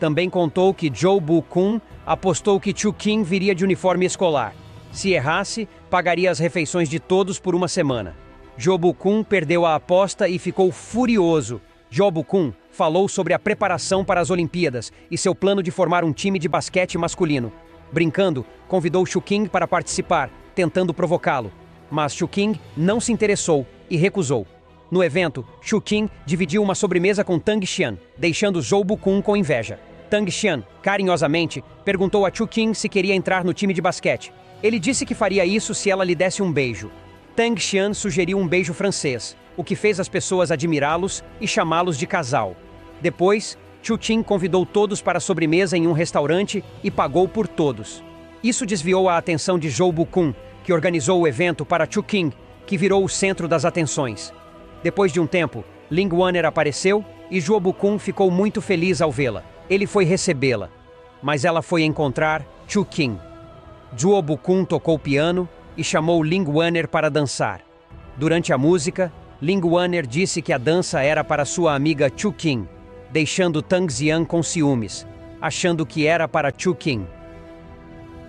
Também contou que Jobukun apostou que Chukin viria de uniforme escolar. Se errasse, pagaria as refeições de todos por uma semana. Jobukun perdeu a aposta e ficou furioso. Jobukun falou sobre a preparação para as Olimpíadas e seu plano de formar um time de basquete masculino. Brincando, convidou Chukin para participar, tentando provocá-lo. Mas Chukin não se interessou e recusou. No evento, Chukin dividiu uma sobremesa com Tang Xian, deixando Jobukun com inveja. Tang Xian, carinhosamente, perguntou a Chukin se queria entrar no time de basquete. Ele disse que faria isso se ela lhe desse um beijo. Tang Xian sugeriu um beijo francês, o que fez as pessoas admirá-los e chamá-los de casal. Depois, Chukin convidou todos para a sobremesa em um restaurante e pagou por todos. Isso desviou a atenção de Jobukun, que organizou o evento para Chukin, que virou o centro das atenções. Depois de um tempo, Ling Wanner apareceu e Jobukun ficou muito feliz ao vê-la. Ele foi recebê-la, mas ela foi encontrar Chukin. Jobukun tocou piano e chamou Ling Wanner para dançar. Durante a música, Ling Wanner disse que a dança era para sua amiga Chukin, deixando Tang Xian com ciúmes, achando que era para Chukin.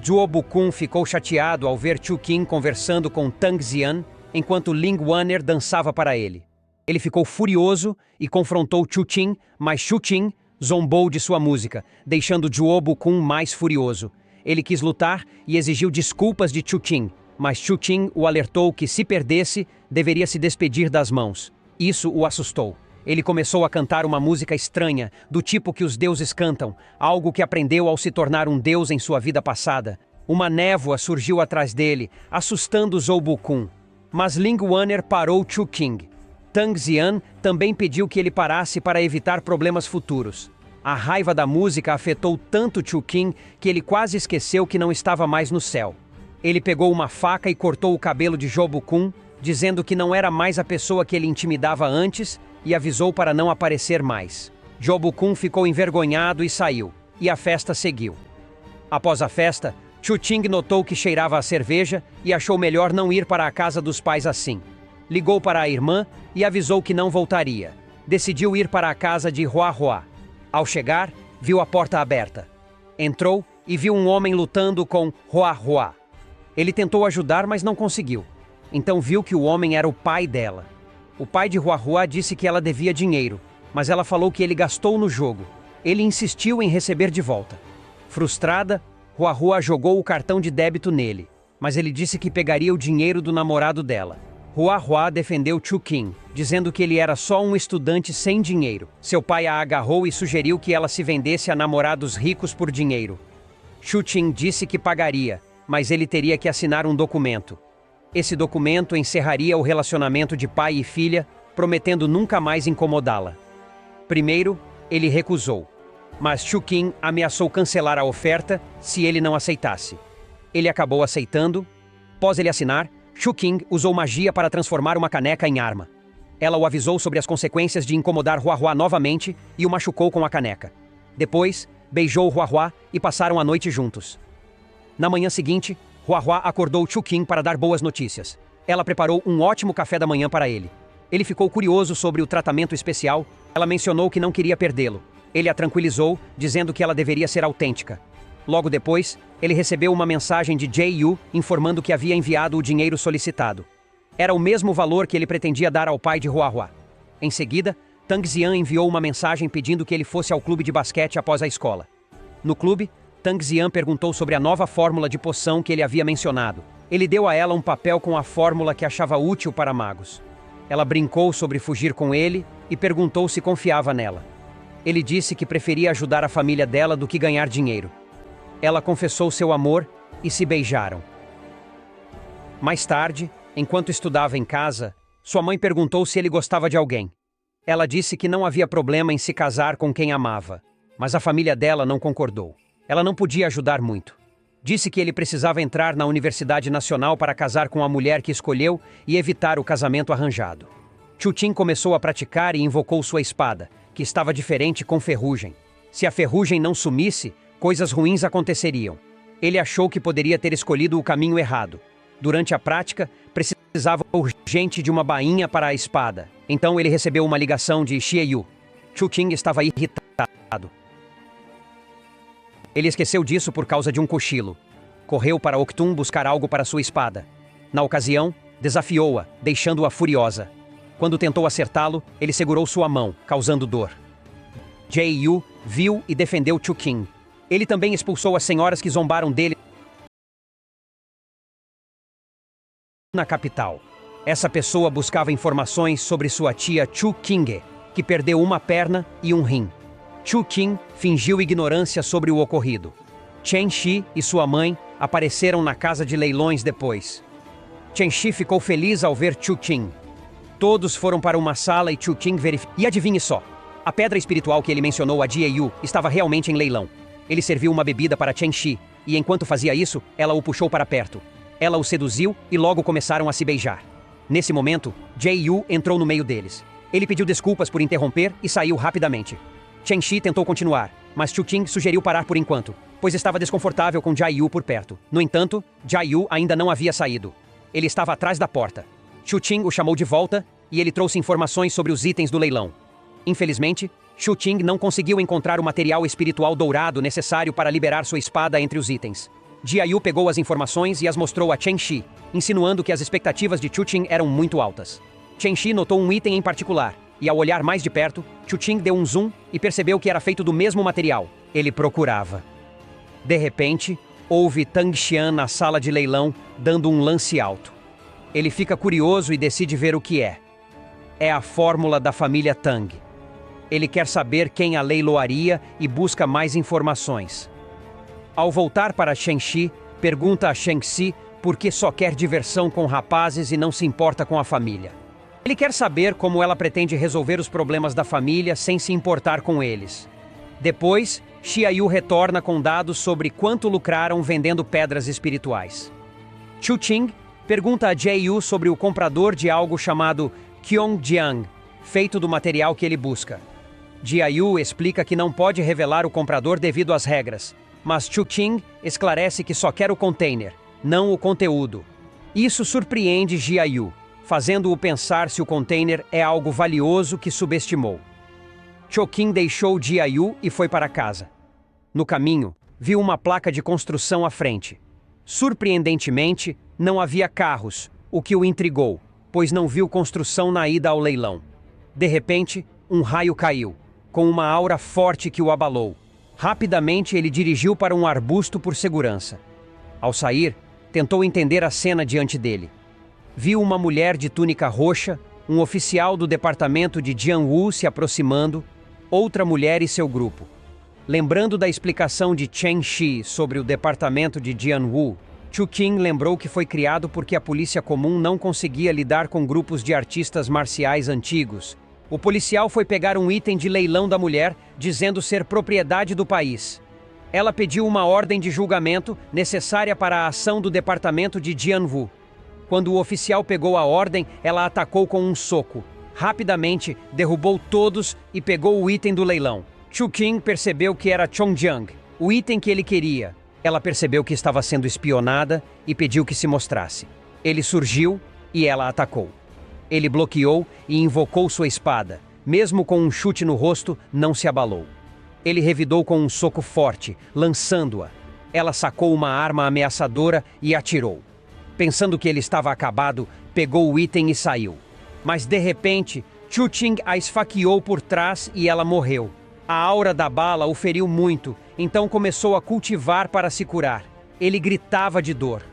Jobukun ficou chateado ao ver Chukin conversando com Tang Xian enquanto Ling Wanner dançava para ele. Ele ficou furioso e confrontou Chukin, mas Chukin zombou de sua música, deixando Jobukun mais furioso. Ele quis lutar e exigiu desculpas de Chukin, mas Chukin o alertou que se perdesse, deveria se despedir das mãos. Isso o assustou. Ele começou a cantar uma música estranha, do tipo que os deuses cantam, algo que aprendeu ao se tornar um deus em sua vida passada. Uma névoa surgiu atrás dele, assustando Jobukun. Mas Ling Wanner parou Chukin. Tang Xian também pediu que ele parasse para evitar problemas futuros. A raiva da música afetou tanto Chukin que ele quase esqueceu que não estava mais no céu. Ele pegou uma faca e cortou o cabelo de Jobukun, dizendo que não era mais a pessoa que ele intimidava antes e avisou para não aparecer mais. Jobukun ficou envergonhado e saiu, e a festa seguiu. Após a festa, Chukin notou que cheirava a cerveja e achou melhor não ir para a casa dos pais assim. Ligou para a irmã e avisou que não voltaria. Decidiu ir para a casa de Hua Hua. Ao chegar, viu a porta aberta. Entrou e viu um homem lutando com Hua Hua. Ele tentou ajudar, mas não conseguiu. Então viu que o homem era o pai dela. O pai de Hua Hua disse que ela devia dinheiro, mas ela falou que ele gastou no jogo. Ele insistiu em receber de volta. Frustrada, Hua Hua jogou o cartão de débito nele, mas ele disse que pegaria o dinheiro do namorado dela. Hua Hua defendeu Chukin, dizendo que ele era só um estudante sem dinheiro. Seu pai a agarrou e sugeriu que ela se vendesse a namorados ricos por dinheiro. Chukin disse que pagaria, mas ele teria que assinar um documento. Esse documento encerraria o relacionamento de pai e filha, prometendo nunca mais incomodá-la. Primeiro, ele recusou, mas Chukin ameaçou cancelar a oferta se ele não aceitasse. Ele acabou aceitando. Após ele assinar, Chukin usou magia para transformar uma caneca em arma. Ela o avisou sobre as consequências de incomodar Hua Hua novamente e o machucou com a caneca. Depois, beijou Hua Hua e passaram a noite juntos. Na manhã seguinte, Hua Hua acordou Chukin para dar boas notícias. Ela preparou um ótimo café da manhã para ele. Ele ficou curioso sobre o tratamento especial. Ela mencionou que não queria perdê-lo. Ele a tranquilizou, dizendo que ela deveria ser autêntica. Logo depois, ele recebeu uma mensagem de Jay-Yu informando que havia enviado o dinheiro solicitado. Era o mesmo valor que ele pretendia dar ao pai de Hua Hua. Em seguida, Tang Xian enviou uma mensagem pedindo que ele fosse ao clube de basquete após a escola. No clube, Tang Xian perguntou sobre a nova fórmula de poção que ele havia mencionado. Ele deu a ela um papel com a fórmula que achava útil para magos. Ela brincou sobre fugir com ele e perguntou se confiava nela. Ele disse que preferia ajudar a família dela do que ganhar dinheiro. Ela confessou seu amor e se beijaram. Mais tarde, enquanto estudava em casa, sua mãe perguntou se ele gostava de alguém. Ela disse que não havia problema em se casar com quem amava, mas a família dela não concordou. Ela não podia ajudar muito. Disse que ele precisava entrar na Universidade Nacional para casar com a mulher que escolheu e evitar o casamento arranjado. Chutin começou a praticar e invocou sua espada, que estava diferente com ferrugem. Se a ferrugem não sumisse, coisas ruins aconteceriam. Ele achou que poderia ter escolhido o caminho errado. Durante a prática, precisava urgente de uma bainha para a espada. Então ele recebeu uma ligação de Xie-Yu. Chutin estava irritado. Ele esqueceu disso por causa de um cochilo. Correu para Octum buscar algo para sua espada. Na ocasião, desafiou-a, deixando-a furiosa. Quando tentou acertá-lo, ele segurou sua mão, causando dor. Jae-Yu viu e defendeu Chukin. Ele também expulsou as senhoras que zombaram dele na capital. Essa pessoa buscava informações sobre sua tia Chu Qingge, que perdeu uma perna e um rim. Chu Qing fingiu ignorância sobre o ocorrido. Chen Shi e sua mãe apareceram na casa de leilões depois. Chen Shi ficou feliz ao ver Chu Qing. Todos foram para uma sala e Chu Qing verificou. E adivinhe só, a pedra espiritual que ele mencionou a Jie-Yu estava realmente em leilão. Ele serviu uma bebida para Chen Shi, e enquanto fazia isso, ela o puxou para perto. Ela o seduziu e logo começaram a se beijar. Nesse momento, Jie-Yu entrou no meio deles. Ele pediu desculpas por interromper e saiu rapidamente. Chen Shi tentou continuar, mas Chu Qing sugeriu parar por enquanto, pois estava desconfortável com Jie-Yu por perto. No entanto, Jie-Yu ainda não havia saído. Ele estava atrás da porta. Chu Qing o chamou de volta e ele trouxe informações sobre os itens do leilão. Infelizmente, Chu Qing não conseguiu encontrar o material espiritual dourado necessário para liberar sua espada entre os itens. Jie-Yu pegou as informações e as mostrou a Chen Shi, insinuando que as expectativas de Chu Qing eram muito altas. Chen Shi notou um item em particular, e ao olhar mais de perto, Chu Qing deu um zoom e percebeu que era feito do mesmo material. Ele procurava. De repente, houve Tang Xian na sala de leilão, dando um lance alto. Ele fica curioso e decide ver o que é. É a fórmula da família Tang. Ele quer saber quem a leiloaria e busca mais informações. Ao voltar para Chen Shi, pergunta a Chen Xi por que só quer diversão com rapazes e não se importa com a família. Ele quer saber como ela pretende resolver os problemas da família sem se importar com eles. Depois, Xie-Yu retorna com dados sobre quanto lucraram vendendo pedras espirituais. Chu Qing pergunta a Jie-Yu sobre o comprador de algo chamado Qiongjiang, feito do material que ele busca. Jie-Yu explica que não pode revelar o comprador devido às regras, mas Chu Qing esclarece que só quer o container, não o conteúdo. Isso surpreende Jie-Yu, fazendo-o pensar se o container é algo valioso que subestimou. Chu Qing deixou Jie-Yu e foi para casa. No caminho, viu uma placa de construção à frente. Surpreendentemente, não havia carros, o que o intrigou, pois não viu construção na ida ao leilão. De repente, um raio caiu, com uma aura forte que o abalou. Rapidamente, ele dirigiu para um arbusto por segurança. Ao sair, tentou entender a cena diante dele. Viu uma mulher de túnica roxa, um oficial do departamento de Jianwu se aproximando, outra mulher e seu grupo. Lembrando da explicação de Chen Shi sobre o departamento de Jianwu, Chu Qing lembrou que foi criado porque a polícia comum não conseguia lidar com grupos de artistas marciais antigos. O policial foi pegar um item de leilão da mulher, dizendo ser propriedade do país. Ela pediu uma ordem de julgamento necessária para a ação do departamento de Jianwu. Quando o oficial pegou a ordem, ela atacou com um soco. Rapidamente, derrubou todos e pegou o item do leilão. Chu Qing percebeu que era Chongjiang, o item que ele queria. Ela percebeu que estava sendo espionada e pediu que se mostrasse. Ele surgiu e ela atacou. Ele bloqueou e invocou sua espada. Mesmo com um chute no rosto, não se abalou. Ele revidou com um soco forte, lançando-a. Ela sacou uma arma ameaçadora e atirou. Pensando que ele estava acabado, pegou o item e saiu. Mas de repente, Chu Qing a esfaqueou por trás e ela morreu. A aura da bala o feriu muito, então começou a cultivar para se curar. Ele gritava de dor.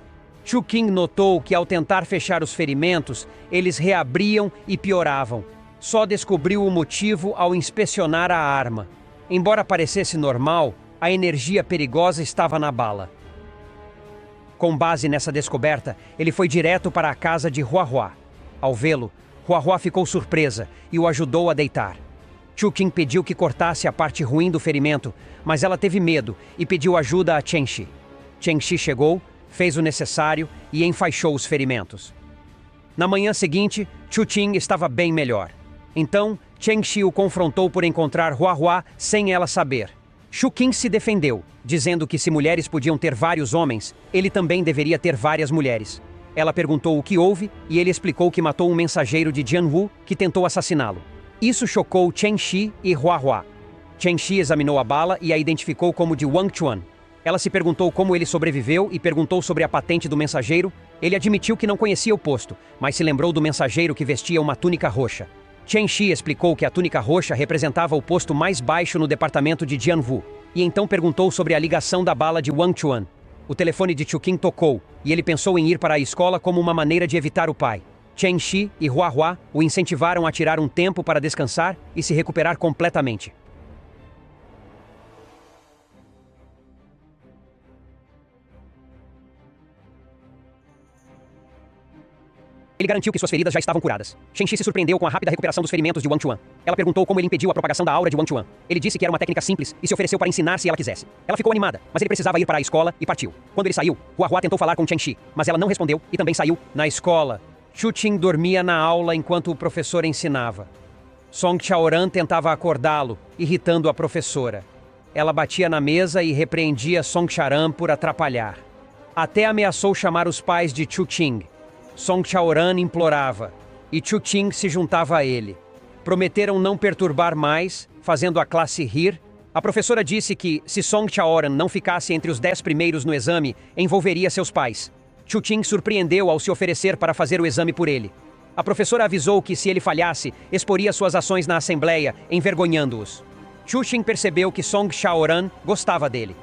Chu Qing notou que ao tentar fechar os ferimentos, eles reabriam e pioravam. Só descobriu o motivo ao inspecionar a arma. Embora parecesse normal, a energia perigosa estava na bala. Com base nessa descoberta, ele foi direto para a casa de Hua Hua. Ao vê-lo, Hua Hua ficou surpresa e o ajudou a deitar. Chu Qing pediu que cortasse a parte ruim do ferimento, mas ela teve medo e pediu ajuda a Chen Shi. Chen Shi chegou, fez o necessário e enfaixou os ferimentos. Na manhã seguinte, Chu Qing estava bem melhor. Então, Chen Shi o confrontou por encontrar Hua Hua sem ela saber. Chu Qing se defendeu, dizendo que se mulheres podiam ter vários homens, ele também deveria ter várias mulheres. Ela perguntou o que houve e ele explicou que matou um mensageiro de Jianwu que tentou assassiná-lo. Isso chocou Chen Shi e Hua Hua. Chen Shi examinou a bala e a identificou como de Wang Chuan. Ela se perguntou como ele sobreviveu e perguntou sobre a patente do mensageiro. Ele admitiu que não conhecia o posto, mas se lembrou do mensageiro que vestia uma túnica roxa. Chen Shi explicou que a túnica roxa representava o posto mais baixo no departamento de Jianwu, e então perguntou sobre a ligação da bala de Wang Chuan. O telefone de Chu Qing tocou, e ele pensou em ir para a escola como uma maneira de evitar o pai. Chen Shi e Hua Hua o incentivaram a tirar um tempo para descansar e se recuperar completamente. Ele garantiu que suas feridas já estavam curadas. Chen Shi se surpreendeu com a rápida recuperação dos ferimentos de Wang Chuan. Ela perguntou como ele impediu a propagação da aura de Wang Chuan. Ele disse que era uma técnica simples e se ofereceu para ensinar se ela quisesse. Ela ficou animada, mas ele precisava ir para a escola e partiu. Quando ele saiu, Hua Hua tentou falar com Chen Shi, mas ela não respondeu e também saiu. Na escola, Chu Qing dormia na aula enquanto o professor ensinava. Song Xiaoran tentava acordá-lo, irritando a professora. Ela batia na mesa e repreendia Song Xiaoran por atrapalhar. Até ameaçou chamar os pais de Chu Qing. Song Xiaoran implorava, e Chu Qing se juntava a ele. Prometeram não perturbar mais, fazendo a classe rir. A professora disse que, se Song Xiaoran não ficasse entre os 10 primeiros no exame, envolveria seus pais. Chu Qing surpreendeu ao se oferecer para fazer o exame por ele. A professora avisou que, se ele falhasse, exporia suas ações na assembleia, envergonhando-os. Chu Qing percebeu que Song Xiaoran gostava dele.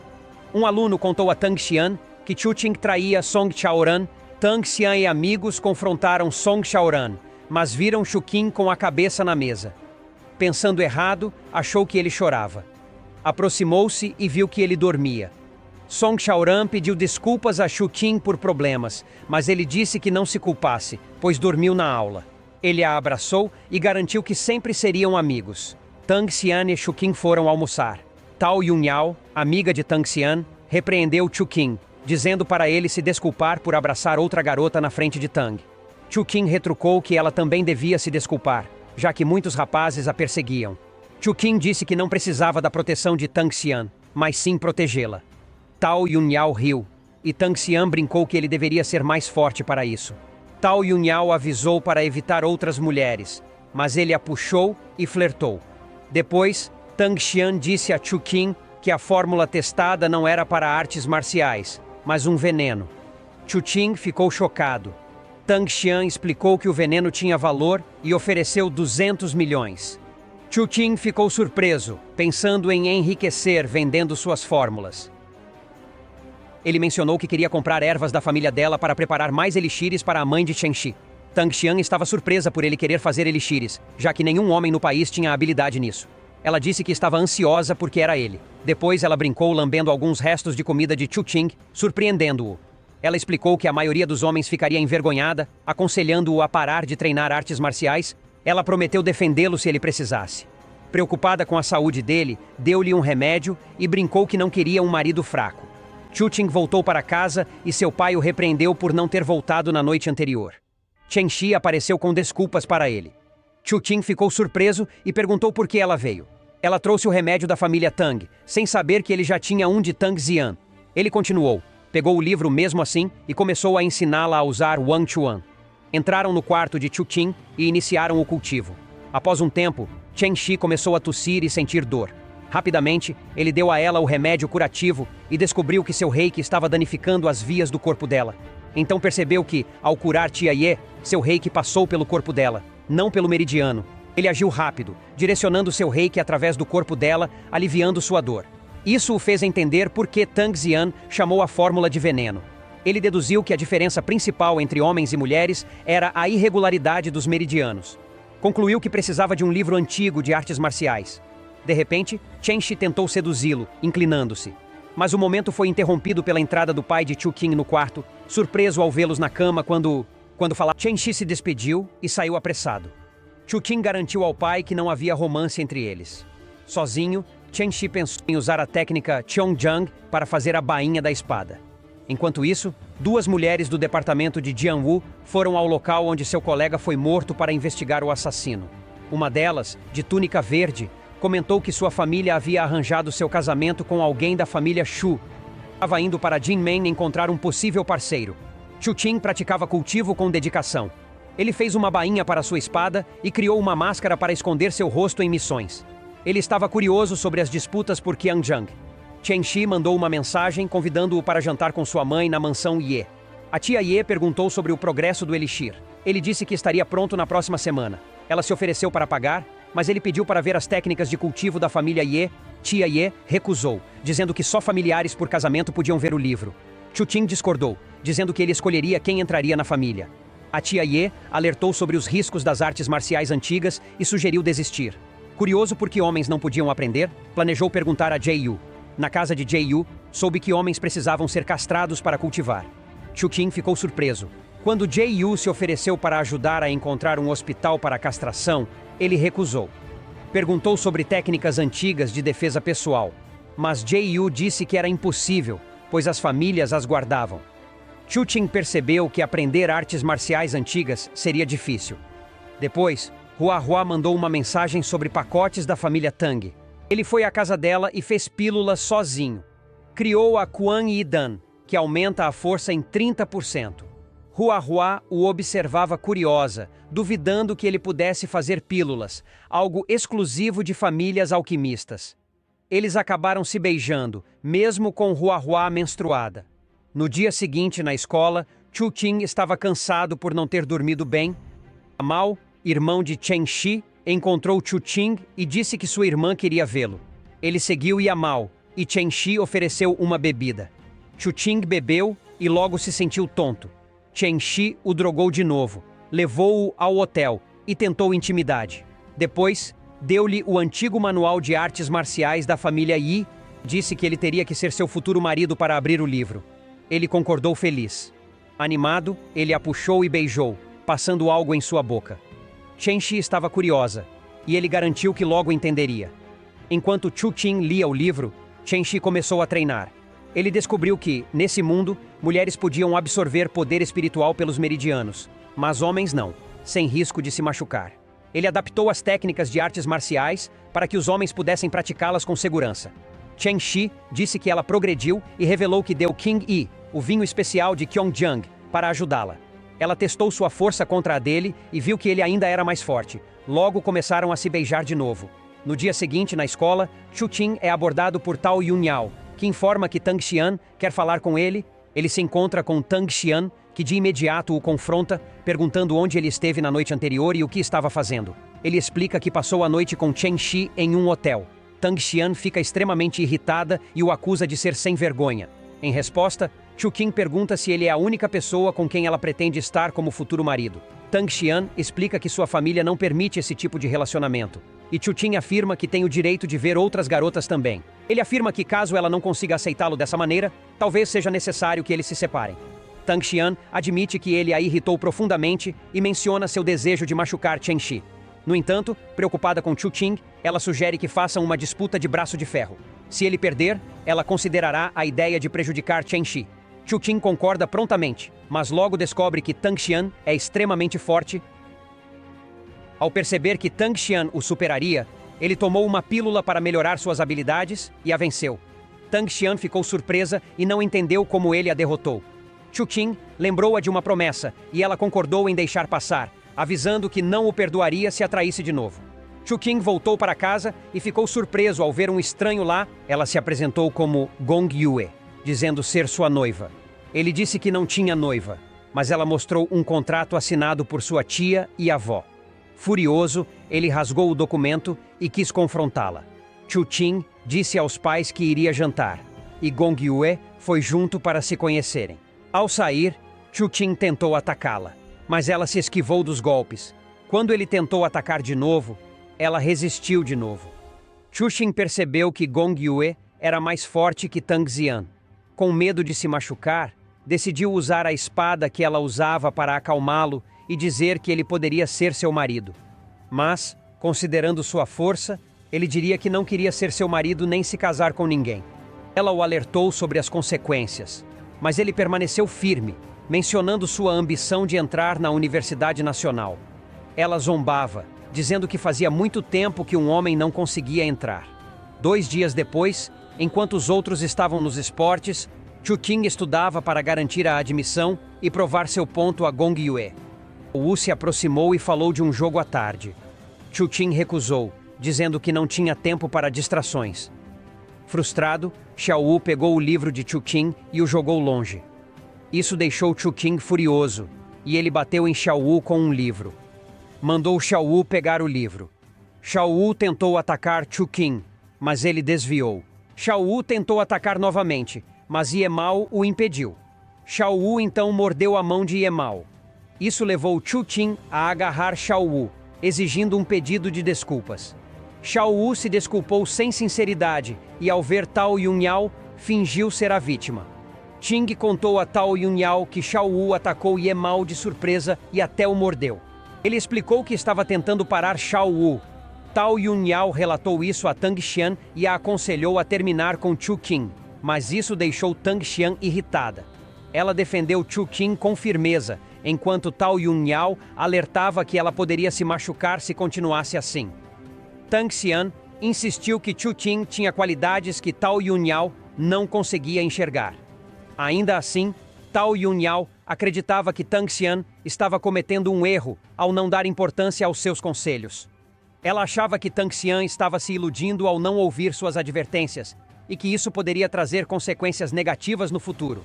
Um aluno contou a Tang Xian que Chu Qing traía Song Xiaoran. Tang Xian e amigos confrontaram Song Xiaoran, mas viram Chu Qing com a cabeça na mesa. Pensando errado, achou que ele chorava. Aproximou-se e viu que ele dormia. Song Xiaoran pediu desculpas a Chu Qing por problemas, mas ele disse que não se culpasse, pois dormiu na aula. Ele a abraçou e garantiu que sempre seriam amigos. Tang Xian e Chu Qing foram almoçar. Tao Yunyao, amiga de Tang Xian, repreendeu Chu Qing, dizendo para ele se desculpar por abraçar outra garota na frente de Tang. Chu Qing retrucou que ela também devia se desculpar, já que muitos rapazes a perseguiam. Chu Qing disse que não precisava da proteção de Tang Xian, mas sim protegê-la. Tao Yunyao riu, e Tang Xian brincou que ele deveria ser mais forte para isso. Tao Yunyao avisou para evitar outras mulheres, mas ele a puxou e flertou. Depois, Tang Xian disse a Chu Qing que a fórmula testada não era para artes marciais, mas um veneno. Chu Qing ficou chocado. Tang Xian explicou que o veneno tinha valor e ofereceu 200 milhões. Chu Qing ficou surpreso, pensando em enriquecer vendendo suas fórmulas. Ele mencionou que queria comprar ervas da família dela para preparar mais elixires para a mãe de Chen Shi. Tang Xian estava surpresa por ele querer fazer elixires, já que nenhum homem no país tinha habilidade nisso. Ela disse que estava ansiosa porque era ele. Depois ela brincou lambendo alguns restos de comida de Chu Qing, surpreendendo-o. Ela explicou que a maioria dos homens ficaria envergonhada, aconselhando-o a parar de treinar artes marciais. Ela prometeu defendê-lo se ele precisasse. Preocupada com a saúde dele, deu-lhe um remédio e brincou que não queria um marido fraco. Chu Qing voltou para casa e seu pai o repreendeu por não ter voltado na noite anterior. Chen Shi apareceu com desculpas para ele. Chu Qing ficou surpreso e perguntou por que ela veio. Ela trouxe o remédio da família Tang, sem saber que ele já tinha um de Tang Xian. Ele continuou, pegou o livro mesmo assim e começou a ensiná-la a usar Wang Chuan. Entraram no quarto de Chu Qing e iniciaram o cultivo. Após um tempo, Chen Shi começou a tossir e sentir dor. Rapidamente, ele deu a ela o remédio curativo e descobriu que seu reiki estava danificando as vias do corpo dela. Então percebeu que, ao curar Tia Ye, seu reiki passou pelo corpo dela, não pelo meridiano. Ele agiu rápido, direcionando seu reiki através do corpo dela, aliviando sua dor. Isso o fez entender por que Tang Xian chamou a fórmula de veneno. Ele deduziu que a diferença principal entre homens e mulheres era a irregularidade dos meridianos. Concluiu que precisava de um livro antigo de artes marciais. De repente, Chen-Shi tentou seduzi-lo, inclinando-se. Mas o momento foi interrompido pela entrada do pai de Chu-Qing no quarto, surpreso ao vê-los na cama quando falava. Chen-Shi se despediu e saiu apressado. Chu-Qing garantiu ao pai que não havia romance entre eles. Sozinho, Chen-Shi pensou em usar a técnica Cheongjang para fazer a bainha da espada. Enquanto isso, duas mulheres do departamento de Jianwu foram ao local onde seu colega foi morto para investigar o assassino. Uma delas, de túnica verde, comentou que sua família havia arranjado seu casamento com alguém da família Shu. Estava indo para Jinmen encontrar um possível parceiro. Chu-Qing praticava cultivo com dedicação. Ele fez uma bainha para sua espada e criou uma máscara para esconder seu rosto em missões. Ele estava curioso sobre as disputas por Qianjiang. Chen-Shi mandou uma mensagem convidando-o para jantar com sua mãe na mansão Ye. A tia Ye perguntou sobre o progresso do elixir. Ele disse que estaria pronto na próxima semana. Ela se ofereceu para pagar, mas ele pediu para ver as técnicas de cultivo da família Ye. Tia Ye recusou, dizendo que só familiares por casamento podiam ver o livro. Chu-Qing discordou, dizendo que ele escolheria quem entraria na família. A tia Ye alertou sobre os riscos das artes marciais antigas e sugeriu desistir. Curioso porque homens não podiam aprender, planejou perguntar a Jie-Yu. Na casa de Jie-Yu, soube que homens precisavam ser castrados para cultivar. Chu-Qing ficou surpreso. Quando Jie-Yu se ofereceu para ajudar a encontrar um hospital para castração, ele recusou. Perguntou sobre técnicas antigas de defesa pessoal, mas Jie-Yu disse que era impossível, pois as famílias as guardavam. Chu-Qing percebeu que aprender artes marciais antigas seria difícil. Depois, Hua mandou uma mensagem sobre pacotes da família Tang. Ele foi à casa dela e fez pílulas sozinho. Criou a Quan Yi Dan, que aumenta a força em 30%. Hua o observava curiosa, duvidando que ele pudesse fazer pílulas, algo exclusivo de famílias alquimistas. Eles acabaram se beijando, mesmo com Hua menstruada. No dia seguinte, na escola, Chu-Qing estava cansado por não ter dormido bem. Mao, irmão de Chen-Shi, encontrou Chu-Qing e disse que sua irmã queria vê-lo. Ele seguiu Yamao e Chen-Shi ofereceu uma bebida. Chu-Qing bebeu e logo se sentiu tonto. Chen-Shi o drogou de novo, levou-o ao hotel e tentou intimidade. Depois, deu-lhe o antigo manual de artes marciais da família Yi, disse que ele teria que ser seu futuro marido para abrir o livro. Ele concordou feliz. Animado, ele a puxou e beijou, passando algo em sua boca. Chen-Shi estava curiosa, e ele garantiu que logo entenderia. Enquanto Chu-Qing lia o livro, Chen-Shi começou a treinar. Ele descobriu que, nesse mundo, mulheres podiam absorver poder espiritual pelos meridianos, mas homens não, sem risco de se machucar. Ele adaptou as técnicas de artes marciais para que os homens pudessem praticá-las com segurança. Chen-Shi disse que ela progrediu e revelou que deu King Yi, o vinho especial de Qianjiang, para ajudá-la. Ela testou sua força contra a dele e viu que ele ainda era mais forte. Logo começaram a se beijar de novo. No dia seguinte, na escola, Chu-Qing é abordado por Tao Yunyao, que informa que Tang Xian quer falar com ele. Ele se encontra com Tang Xian, que de imediato o confronta, perguntando onde ele esteve na noite anterior e o que estava fazendo. Ele explica que passou a noite com Chen-Shi em um hotel. Tang Xian fica extremamente irritada e o acusa de ser sem vergonha. Em resposta, Chu-Qing pergunta se ele é a única pessoa com quem ela pretende estar como futuro marido. Tang Xian explica que sua família não permite esse tipo de relacionamento. E Chu-Qing afirma que tem o direito de ver outras garotas também. Ele afirma que caso ela não consiga aceitá-lo dessa maneira, talvez seja necessário que eles se separem. Tang Xian admite que ele a irritou profundamente e menciona seu desejo de machucar Chen-Shi. No entanto, preocupada com Chu-Qing, ela sugere que façam uma disputa de braço de ferro. Se ele perder, ela considerará a ideia de prejudicar Chen-Shi. Chu-Qing concorda prontamente, mas logo descobre que Tang Xian é extremamente forte. Ao perceber que Tang Xian o superaria, ele tomou uma pílula para melhorar suas habilidades e a venceu. Tang Xian ficou surpresa e não entendeu como ele a derrotou. Chu-Qing lembrou-a de uma promessa e ela concordou em deixar passar, avisando que não o perdoaria se a traísse de novo. Chu-Qing voltou para casa e ficou surpreso ao ver um estranho lá. Ela se apresentou como Gong Yue, dizendo ser sua noiva. Ele disse que não tinha noiva, mas ela mostrou um contrato assinado por sua tia e avó. Furioso, ele rasgou o documento e quis confrontá-la. Chu-Qing disse aos pais que iria jantar, e Gong Yue foi junto para se conhecerem. Ao sair, Chu Qing tentou atacá-la, mas ela se esquivou dos golpes. Quando ele tentou atacar de novo, ela resistiu de novo. Chu Qing percebeu que Gong Yue era mais forte que Tang Xian. Com medo de se machucar, decidiu usar a espada que ela usava para acalmá-lo e dizer que ele poderia ser seu marido. Mas, considerando sua força, ele diria que não queria ser seu marido nem se casar com ninguém. Ela o alertou sobre as consequências, mas ele permaneceu firme, mencionando sua ambição de entrar na Universidade Nacional. Ela zombava, dizendo que fazia muito tempo que um homem não conseguia entrar. 2 dias depois, enquanto os outros estavam nos esportes, Chu Qing estudava para garantir a admissão e provar seu ponto a Gong Yue. Wu se aproximou e falou de um jogo à tarde. Chu Qing recusou, dizendo que não tinha tempo para distrações. Frustrado, Xiao Wu pegou o livro de Chu Qing e o jogou longe. Isso deixou Chu Qing furioso, e ele bateu em Xiao Wu com um livro. Mandou Xiao Wu pegar o livro. Xiao Wu tentou atacar Chu Qing, mas ele desviou. Xiao Wu tentou atacar novamente, mas Ye Mao o impediu. Xiao Wu então mordeu a mão de Ye Mao. Isso levou Chu Qing a agarrar Xiao Wu, exigindo um pedido de desculpas. Xiao Wu se desculpou sem sinceridade e, ao ver Tao Yunyao, fingiu ser a vítima. Qing contou a Tao Yunyao que Xiao Wu atacou Ye Mao de surpresa e até o mordeu. Ele explicou que estava tentando parar Xiao Wu. Tao Yunyao relatou isso a Tang Xian e a aconselhou a terminar com Chu Qing, mas isso deixou Tang Xian irritada. Ela defendeu Chu Qing com firmeza, enquanto Tao Yunyao alertava que ela poderia se machucar se continuasse assim. Tang Xian insistiu que Chu Qing tinha qualidades que Tao Yunyao não conseguia enxergar. Ainda assim, Tao Yunyao acreditava que Tang Xian estava cometendo um erro ao não dar importância aos seus conselhos. Ela achava que Tang Xian estava se iludindo ao não ouvir suas advertências e que isso poderia trazer consequências negativas no futuro.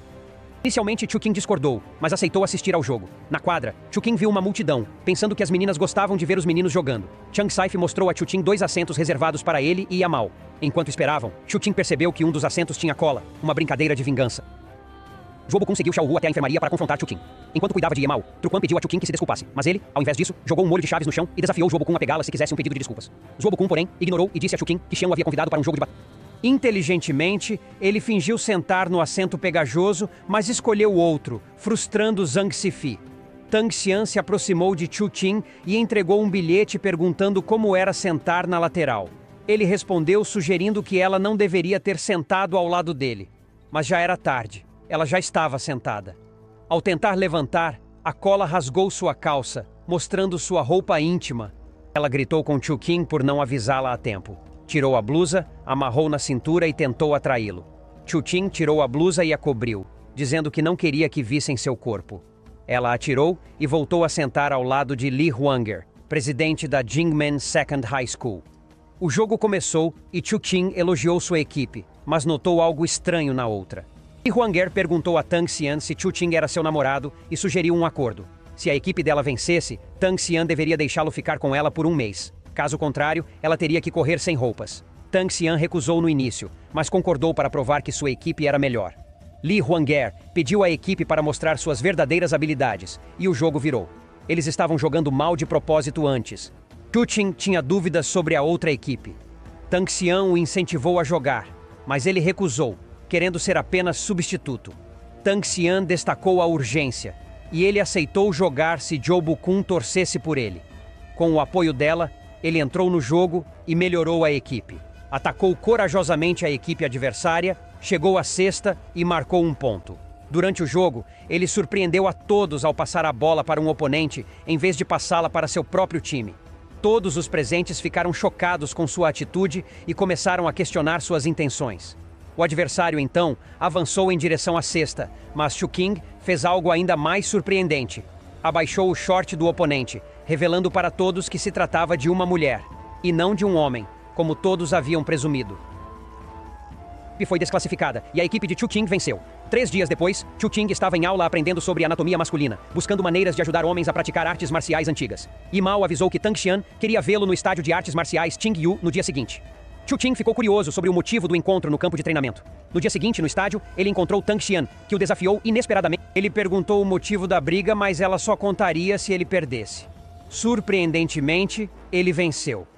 Inicialmente, Chu Qing discordou, mas aceitou assistir ao jogo. Na quadra, Chu Qing viu uma multidão, pensando que as meninas gostavam de ver os meninos jogando. Chiang Saif mostrou a Chu Qing 2 assentos reservados para ele e Yamao. Enquanto esperavam, Chu Qing percebeu que um dos assentos tinha cola, uma brincadeira de vingança. Zhuo seguiu Xiao Wu até a enfermaria para confrontar Chu Qing. Enquanto cuidava de Yamao, Truquan pediu a Chu Qing que se desculpasse, mas ele, ao invés disso, jogou um molho de chaves no chão e desafiou Zhuo a pegá-la se quisesse um pedido de desculpas. Zhuo, porém, ignorou e disse a Chu Qing que Xian o havia convidado para um jogo de batalha. Inteligentemente, ele fingiu sentar no assento pegajoso, mas escolheu outro, frustrando Zhang Sifi. Tang Xian se aproximou de Chu Qing e entregou um bilhete perguntando como era sentar na lateral. Ele respondeu sugerindo que ela não deveria ter sentado ao lado dele. Mas já era tarde. Ela já estava sentada. Ao tentar levantar, a cola rasgou sua calça, mostrando sua roupa íntima. Ela gritou com Chu Qing por não avisá-la a tempo. Tirou a blusa, amarrou na cintura e tentou atraí-lo. Chu Qing tirou a blusa e a cobriu, dizendo que não queria que vissem seu corpo. Ela atirou e voltou a sentar ao lado de Li Huanger, presidente da Jingmen Second High School. O jogo começou e Chu Qing elogiou sua equipe, mas notou algo estranho na outra. Li Huanger perguntou a Tang Xian se Chu Qing era seu namorado e sugeriu um acordo. Se a equipe dela vencesse, Tang Xian deveria deixá-lo ficar com ela por um mês. Caso contrário, ela teria que correr sem roupas. Tang Xian recusou no início, mas concordou para provar que sua equipe era melhor. Li Huanger pediu à equipe para mostrar suas verdadeiras habilidades, e o jogo virou. Eles estavam jogando mal de propósito antes. Chu Qing tinha dúvidas sobre a outra equipe. Tang Xian o incentivou a jogar, mas ele recusou, querendo ser apenas substituto. Tang Xian destacou a urgência, e ele aceitou jogar se Zhou Bukun torcesse por ele. Com o apoio dela, ele entrou no jogo e melhorou a equipe. Atacou corajosamente a equipe adversária, chegou à cesta e marcou um ponto. Durante o jogo, ele surpreendeu a todos ao passar a bola para um oponente em vez de passá-la para seu próprio time. Todos os presentes ficaram chocados com sua atitude e começaram a questionar suas intenções. O adversário, então, avançou em direção à cesta, mas Chu Qing fez algo ainda mais surpreendente. Abaixou o short do oponente, revelando para todos que se tratava de uma mulher, e não de um homem, como todos haviam presumido. E foi desclassificada, e a equipe de Chu Qing venceu. 3 dias depois, Chu Qing estava em aula aprendendo sobre anatomia masculina, buscando maneiras de ajudar homens a praticar artes marciais antigas. Yimao avisou que Tang Xian queria vê-lo no estádio de artes marciais Qingyu no dia seguinte. Chu Qing ficou curioso sobre o motivo do encontro no campo de treinamento. No dia seguinte, no estádio, ele encontrou Tang Xian, que o desafiou inesperadamente. Ele perguntou o motivo da briga, mas ela só contaria se ele perdesse. Surpreendentemente, ele venceu.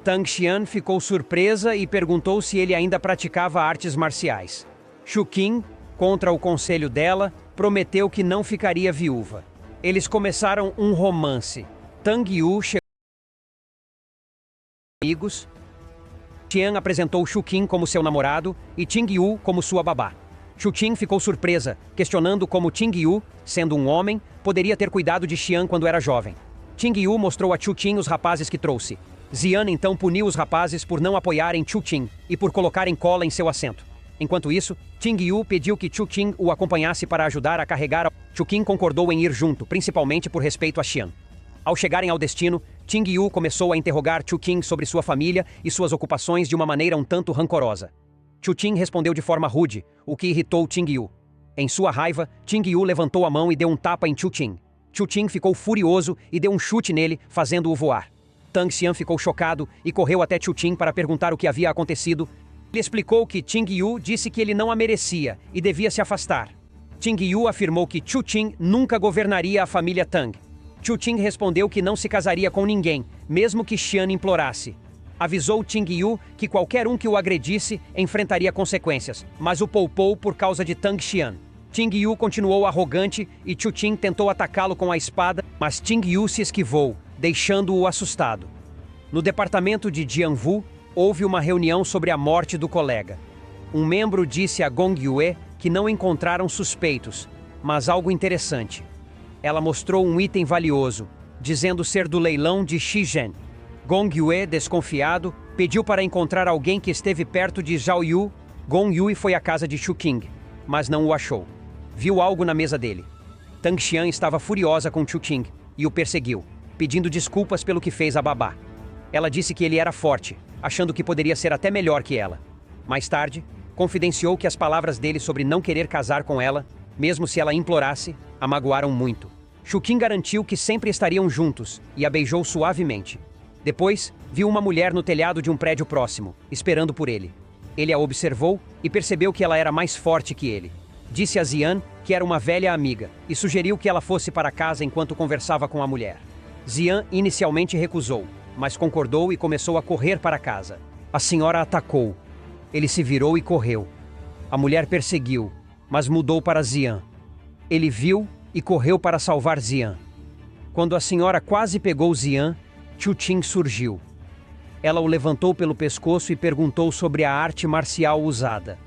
Tang Xian ficou surpresa e perguntou se ele ainda praticava artes marciais. Chu Qing, contra o conselho dela, prometeu que não ficaria viúva. Eles começaram um romance. Tang Yu chegou amigos. Xian apresentou Chu Qing como seu namorado e Ting Yu como sua babá. Chu Qing ficou surpresa, questionando como Ting Yu, sendo um homem, poderia ter cuidado de Xian quando era jovem. Ting Yu mostrou a Chu Qing os rapazes que trouxe. Xian então puniu os rapazes por não apoiarem Chu Qing e por colocarem cola em seu assento. Enquanto isso, Ting Yu pediu que Chu Qing o acompanhasse para ajudar a carregar. Chu Qing concordou em ir junto, principalmente por respeito a Xian. Ao chegarem ao destino, Ting Yu começou a interrogar Chu Qing sobre sua família e suas ocupações de uma maneira um tanto rancorosa. Chu Qing respondeu de forma rude, o que irritou Ting Yu. Em sua raiva, Ting Yu levantou a mão e deu um tapa em Chu Qing. Chu Qing ficou furioso e deu um chute nele, fazendo-o voar. Tang Xian ficou chocado e correu até Chu Qing para perguntar o que havia acontecido. Ele explicou que Ting Yu disse que ele não a merecia e devia se afastar. Ting Yu afirmou que Chu Qing nunca governaria a família Tang. Chu Qing respondeu que não se casaria com ninguém, mesmo que Xian implorasse. Avisou Ting Yu que qualquer um que o agredisse enfrentaria consequências, mas o poupou por causa de Tang Xian. Ting Yu continuou arrogante e Chu Qing tentou atacá-lo com a espada, mas Ting Yu se esquivou, deixando-o assustado. No departamento de Jianwu, houve uma reunião sobre a morte do colega. Um membro disse a Gong Yue que não encontraram suspeitos, mas algo interessante. Ela mostrou um item valioso, dizendo ser do leilão de Shizhen. Gong Yue, desconfiado, pediu para encontrar alguém que esteve perto de Zhao Yu. Gong Yue foi à casa de Chu Qing, mas não o achou. Viu algo na mesa dele. Tang Xian estava furiosa com Chu Qing e o perseguiu, pedindo desculpas pelo que fez a babá. Ela disse que ele era forte, achando que poderia ser até melhor que ela. Mais tarde, confidenciou que as palavras dele sobre não querer casar com ela, mesmo se ela implorasse, a magoaram muito. Chu Qing garantiu que sempre estariam juntos e a beijou suavemente. Depois, viu uma mulher no telhado de um prédio próximo, esperando por ele. Ele a observou e percebeu que ela era mais forte que ele. Disse a Xian que era uma velha amiga e sugeriu que ela fosse para casa enquanto conversava com a mulher. Xian inicialmente recusou, mas concordou e começou a correr para casa. A senhora atacou. Ele se virou e correu. A mulher perseguiu, mas mudou para Xian. Ele viu e correu para salvar Xian. Quando a senhora quase pegou Xian, Chu Qing surgiu. Ela o levantou pelo pescoço e perguntou sobre a arte marcial usada.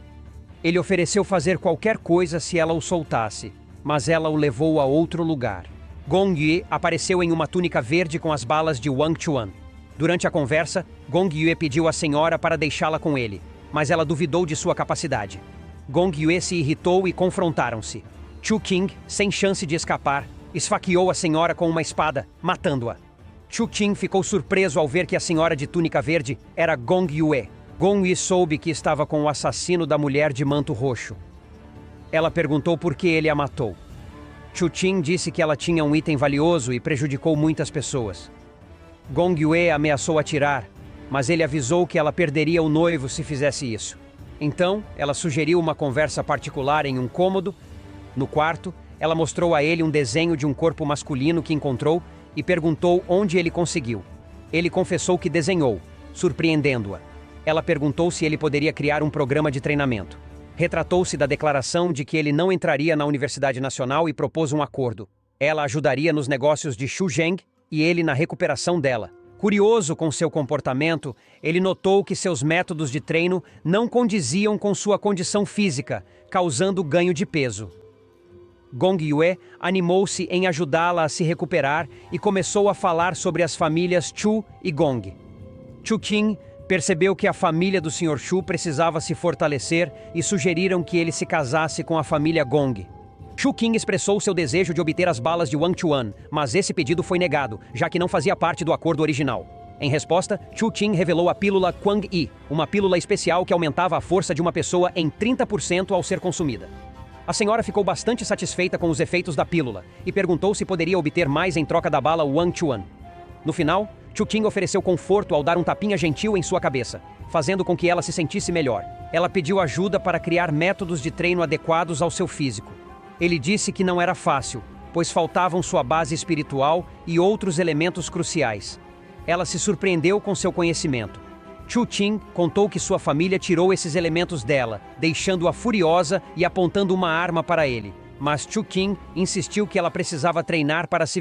Ele ofereceu fazer qualquer coisa se ela o soltasse, mas ela o levou a outro lugar. Gong Yue apareceu em uma túnica verde com as balas de Wang Chuan. Durante a conversa, Gong Yue pediu à senhora para deixá-la com ele, mas ela duvidou de sua capacidade. Gong Yue se irritou e confrontaram-se. Chu Qing, sem chance de escapar, esfaqueou a senhora com uma espada, matando-a. Chu Qing ficou surpreso ao ver que a senhora de túnica verde era Gong Yue. Gong Yue soube que estava com o assassino da mulher de manto roxo. Ela perguntou por que ele a matou. Chu Qing disse que ela tinha um item valioso e prejudicou muitas pessoas. Gong Yue ameaçou atirar, mas ele avisou que ela perderia o noivo se fizesse isso. Então, ela sugeriu uma conversa particular em um cômodo. No quarto, ela mostrou a ele um desenho de um corpo masculino que encontrou e perguntou onde ele conseguiu. Ele confessou que desenhou, surpreendendo-a. Ela perguntou se ele poderia criar um programa de treinamento. Retratou-se da declaração de que ele não entraria na Universidade Nacional e propôs um acordo. Ela ajudaria nos negócios de Xu Zheng e ele na recuperação dela. Curioso com seu comportamento, ele notou que seus métodos de treino não condiziam com sua condição física, causando ganho de peso. Gong Yue animou-se em ajudá-la a se recuperar e começou a falar sobre as famílias Chu e Gong. Chu Qing percebeu que a família do Sr. Chu precisava se fortalecer e sugeriram que ele se casasse com a família Gong. Chu Qing expressou seu desejo de obter as balas de Wang Chuan, mas esse pedido foi negado, já que não fazia parte do acordo original. Em resposta, Chu Qing revelou a pílula Quang Yi, uma pílula especial que aumentava a força de uma pessoa em 30% ao ser consumida. A senhora ficou bastante satisfeita com os efeitos da pílula e perguntou se poderia obter mais em troca da bala Wang Chuan. No final, Chu Qing ofereceu conforto ao dar um tapinha gentil em sua cabeça, fazendo com que ela se sentisse melhor. Ela pediu ajuda para criar métodos de treino adequados ao seu físico. Ele disse que não era fácil, pois faltavam sua base espiritual e outros elementos cruciais. Ela se surpreendeu com seu conhecimento. Chu Qing contou que sua família tirou esses elementos dela, deixando-a furiosa e apontando uma arma para ele. Mas Chu Qing insistiu que ela precisava treinar para se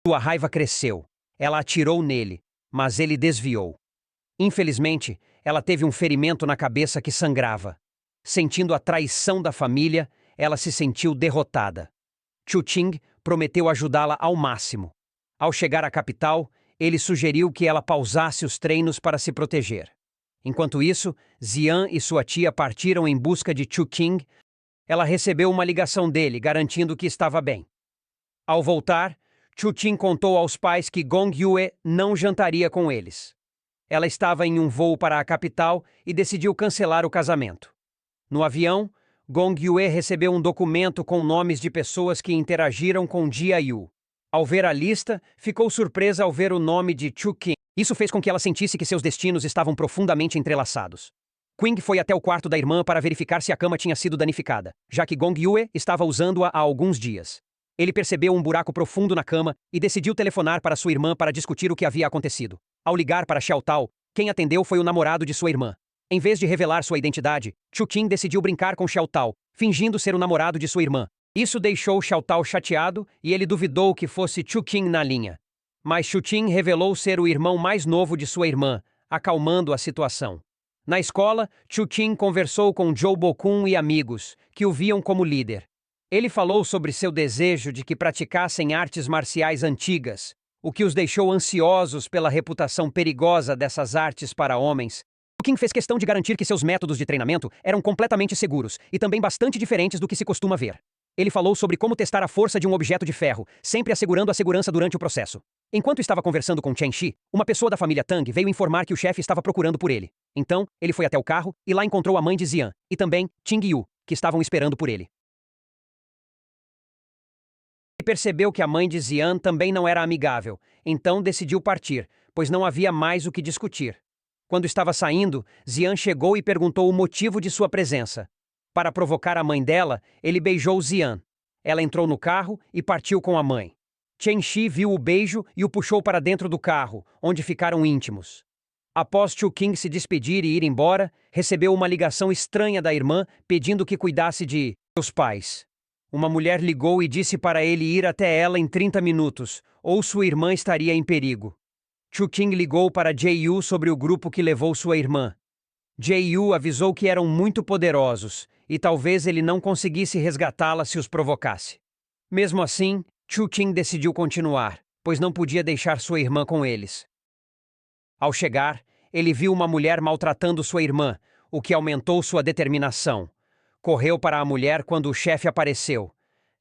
Sua raiva cresceu. Ela atirou nele, mas ele desviou. Infelizmente, ela teve um ferimento na cabeça que sangrava. Sentindo a traição da família, ela se sentiu derrotada. Chu Qing prometeu ajudá-la ao máximo. Ao chegar à capital, ele sugeriu que ela pausasse os treinos para se proteger. Enquanto isso, Xian e sua tia partiram em busca de Chu Qing. Ela recebeu uma ligação dele, garantindo que estava bem. Ao voltar, Chu Qing contou aos pais que Gong Yue não jantaria com eles. Ela estava em um voo para a capital e decidiu cancelar o casamento. No avião, Gong Yue recebeu um documento com nomes de pessoas que interagiram com Jia Yu. Ao ver a lista, ficou surpresa ao ver o nome de Chu Qing. Isso fez com que ela sentisse que seus destinos estavam profundamente entrelaçados. Qing foi até o quarto da irmã para verificar se a cama tinha sido danificada, já que Gong Yue estava usando-a há alguns dias. Ele percebeu um buraco profundo na cama e decidiu telefonar para sua irmã para discutir o que havia acontecido. Ao ligar para Xiao Tao, quem atendeu foi o namorado de sua irmã. Em vez de revelar sua identidade, Chu Qing decidiu brincar com Xiao Tao, fingindo ser o namorado de sua irmã. Isso deixou Xiao Tao chateado e ele duvidou que fosse Chu Qing na linha. Mas Chu Qing revelou ser o irmão mais novo de sua irmã, acalmando a situação. Na escola, Chu Qing conversou com Zhou Bokun e amigos, que o viam como líder. Ele falou sobre seu desejo de que praticassem artes marciais antigas, o que os deixou ansiosos pela reputação perigosa dessas artes para homens. O Qing fez questão de garantir que seus métodos de treinamento eram completamente seguros e também bastante diferentes do que se costuma ver. Ele falou sobre como testar a força de um objeto de ferro, sempre assegurando a segurança durante o processo. Enquanto estava conversando com Chen Shi, uma pessoa da família Tang veio informar que o chefe estava procurando por ele. Então, ele foi até o carro e lá encontrou a mãe de Xian e também Ting Yu, que estavam esperando por ele. Ele percebeu que a mãe de Xian também não era amigável, então decidiu partir, pois não havia mais o que discutir. Quando estava saindo, Xian chegou e perguntou o motivo de sua presença. Para provocar a mãe dela, ele beijou Xian. Ela entrou no carro e partiu com a mãe. Chen Shi viu o beijo e o puxou para dentro do carro, onde ficaram íntimos. Após Chu Qing se despedir e ir embora, recebeu uma ligação estranha da irmã pedindo que cuidasse de seus pais. Uma mulher ligou e disse para ele ir até ela em 30 minutos, ou sua irmã estaria em perigo. Chu Qing ligou para Jie Yu sobre o grupo que levou sua irmã. Jie Yu avisou que eram muito poderosos, e talvez ele não conseguisse resgatá-la se os provocasse. Mesmo assim, Chu Qing decidiu continuar, pois não podia deixar sua irmã com eles. Ao chegar, ele viu uma mulher maltratando sua irmã, o que aumentou sua determinação. Correu para a mulher quando o chefe apareceu.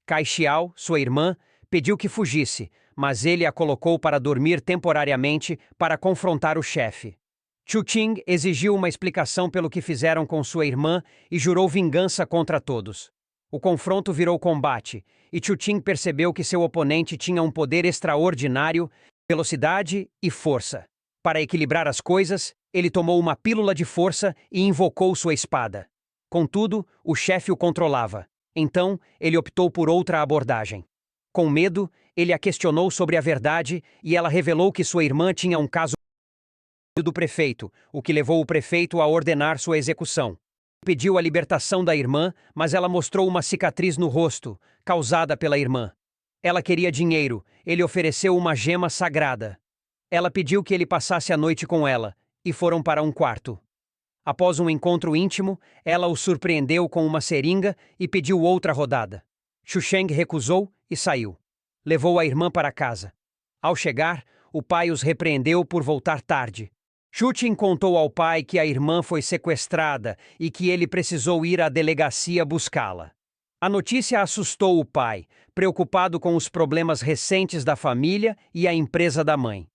Cai Xiao, sua irmã, pediu que fugisse, mas ele a colocou para dormir temporariamente para confrontar o chefe. Chu Qing exigiu uma explicação pelo que fizeram com sua irmã e jurou vingança contra todos. O confronto virou combate, e Chu Qing percebeu que seu oponente tinha um poder extraordinário, velocidade e força. Para equilibrar as coisas, ele tomou uma pílula de força e invocou sua espada. Contudo, o chefe o controlava. Então, ele optou por outra abordagem. Com medo, ele a questionou sobre a verdade e ela revelou que sua irmã tinha um caso do prefeito, o que levou o prefeito a ordenar sua execução. Pediu a libertação da irmã, mas ela mostrou uma cicatriz no rosto, causada pela irmã. Ela queria dinheiro, ele ofereceu uma gema sagrada. Ela pediu que ele passasse a noite com ela, e foram para um quarto. Após um encontro íntimo, ela o surpreendeu com uma seringa e pediu outra rodada. Xu Sheng recusou e saiu. Levou a irmã para casa. Ao chegar, o pai os repreendeu por voltar tarde. Xu Qing contou ao pai que a irmã foi sequestrada e que ele precisou ir à delegacia buscá-la. A notícia assustou o pai, preocupado com os problemas recentes da família e a empresa da mãe.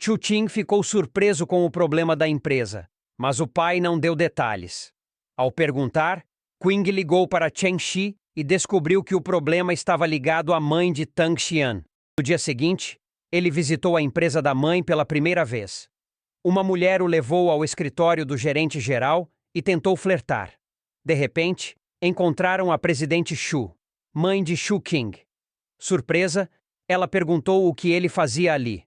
Chu Qing ficou surpreso com o problema da empresa, mas o pai não deu detalhes. Ao perguntar, Qing ligou para Chen Shi e descobriu que o problema estava ligado à mãe de Tang Xian. No dia seguinte, ele visitou a empresa da mãe pela primeira vez. Uma mulher o levou ao escritório do gerente-geral e tentou flertar. De repente, encontraram a presidente Xu, mãe de Chu Qing. Surpresa, ela perguntou o que ele fazia ali.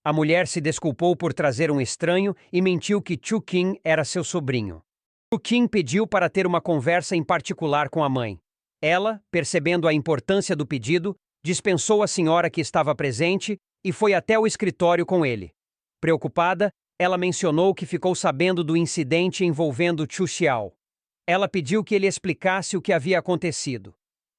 A mulher se desculpou por trazer um estranho e mentiu que Chu Qing era seu sobrinho. Chu Qing pediu para ter uma conversa em particular com a mãe. Ela, percebendo a importância do pedido, dispensou a senhora que estava presente e foi até o escritório com ele. Preocupada, ela mencionou que ficou sabendo do incidente envolvendo Chu Xiao. Ela pediu que ele explicasse o que havia acontecido.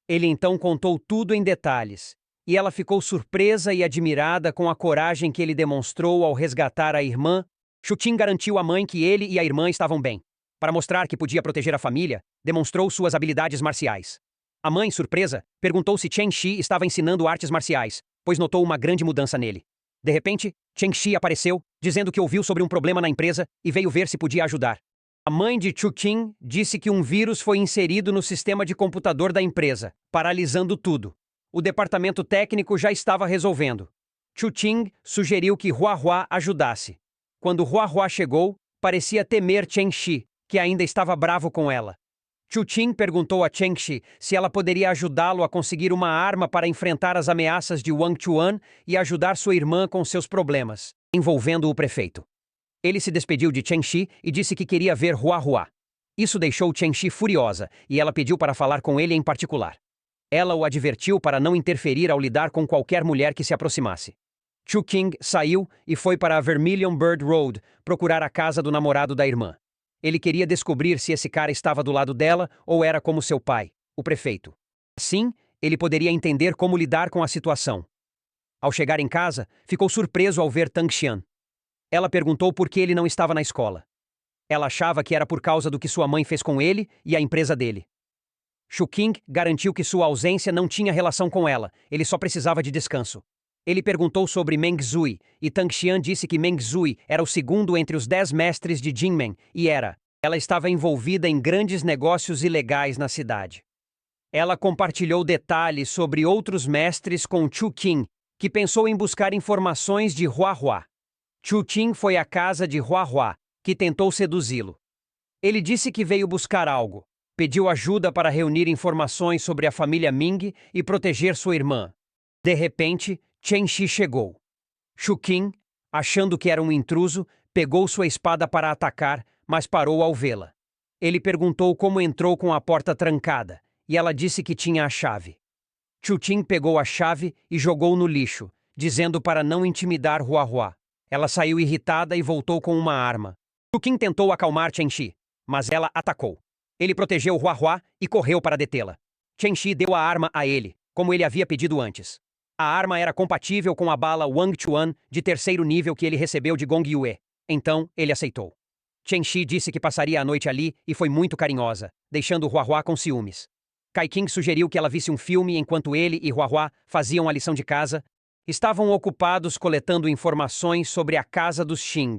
Ele então contou tudo em detalhes, e ela ficou surpresa e admirada com a coragem que ele demonstrou ao resgatar a irmã. Chu Qing garantiu à mãe que ele e a irmã estavam bem. Para mostrar que podia proteger a família, demonstrou suas habilidades marciais. A mãe, surpresa, perguntou se Chen Shi estava ensinando artes marciais, pois notou uma grande mudança nele. De repente, Chen Shi apareceu, dizendo que ouviu sobre um problema na empresa e veio ver se podia ajudar. A mãe de Chu Qing disse que um vírus foi inserido no sistema de computador da empresa, paralisando tudo. O departamento técnico já estava resolvendo. Chu Qing sugeriu que Hua Hua ajudasse. Quando Hua Hua chegou, parecia temer Chen Shi, que ainda estava bravo com ela. Chu Qing perguntou a Chen Shi se ela poderia ajudá-lo a conseguir uma arma para enfrentar as ameaças de Wang Chuan e ajudar sua irmã com seus problemas, envolvendo o prefeito. Ele se despediu de Chen Shi e disse que queria ver Hua Hua. Isso deixou Chen Shi furiosa e ela pediu para falar com ele em particular. Ela o advertiu para não interferir ao lidar com qualquer mulher que se aproximasse. Chu Qing saiu e foi para a Vermilion Bird Road procurar a casa do namorado da irmã. Ele queria descobrir se esse cara estava do lado dela ou era como seu pai, o prefeito. Assim, ele poderia entender como lidar com a situação. Ao chegar em casa, ficou surpreso ao ver Tang Xian. Ela perguntou por que ele não estava na escola. Ela achava que era por causa do que sua mãe fez com ele e a empresa dele. Chu Qing garantiu que sua ausência não tinha relação com ela, ele só precisava de descanso. Ele perguntou sobre Meng Zui, e Tang Xian disse que Meng Zui era o segundo entre os 10 mestres de Jinmen, e ela estava envolvida em grandes negócios ilegais na cidade. Ela compartilhou detalhes sobre outros mestres com Chu Qing, que pensou em buscar informações de Hua Hua. Chu Qing foi à casa de Hua Hua, que tentou seduzi-lo. Ele disse que veio buscar algo, pediu ajuda para reunir informações sobre a família Ming e proteger sua irmã. De repente, Chen Shi chegou. Chu Qing, achando que era um intruso, pegou sua espada para atacar, mas parou ao vê-la. Ele perguntou como entrou com a porta trancada, e ela disse que tinha a chave. Chu Qing pegou a chave e jogou no lixo, dizendo para não intimidar Hua Hua. Ela saiu irritada e voltou com uma arma. Chu Qing tentou acalmar Chen Shi, mas ela atacou. Ele protegeu Hua Hua e correu para detê-la. Chen Shi deu a arma a ele, como ele havia pedido antes. A arma era compatível com a bala Wang Chuan de 3º nível que ele recebeu de Gong Yue. Então, ele aceitou. Chen Shi disse que passaria a noite ali e foi muito carinhosa, deixando Hua Hua com ciúmes. Kai Qing sugeriu que ela visse um filme enquanto ele e Hua Hua faziam a lição de casa. Estavam ocupados coletando informações sobre a casa dos Xing.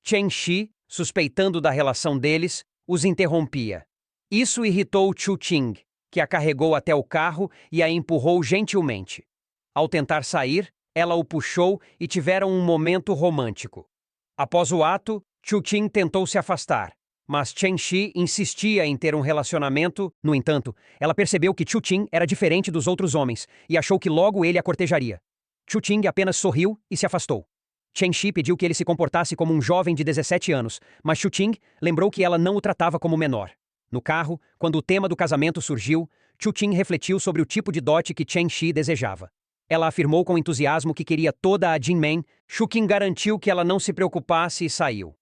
Chen Shi, suspeitando da relação deles, os interrompia. Isso irritou Chu Qing, que a carregou até o carro e a empurrou gentilmente. Ao tentar sair, ela o puxou e tiveram um momento romântico. Após o ato, Chu Qing tentou se afastar, mas Chen Shi insistia em ter um relacionamento. No entanto, ela percebeu que Chu Qing era diferente dos outros homens e achou que logo ele a cortejaria. Chu Qing apenas sorriu e se afastou. Chen Shi pediu que ele se comportasse como um jovem de 17 anos, mas Chu Qing lembrou que ela não o tratava como menor. No carro, quando o tema do casamento surgiu, Chu Qing refletiu sobre o tipo de dote que Chen Shi desejava. Ela afirmou com entusiasmo que queria toda a Jinmen. Chu Qing garantiu que ela não se preocupasse e saiu.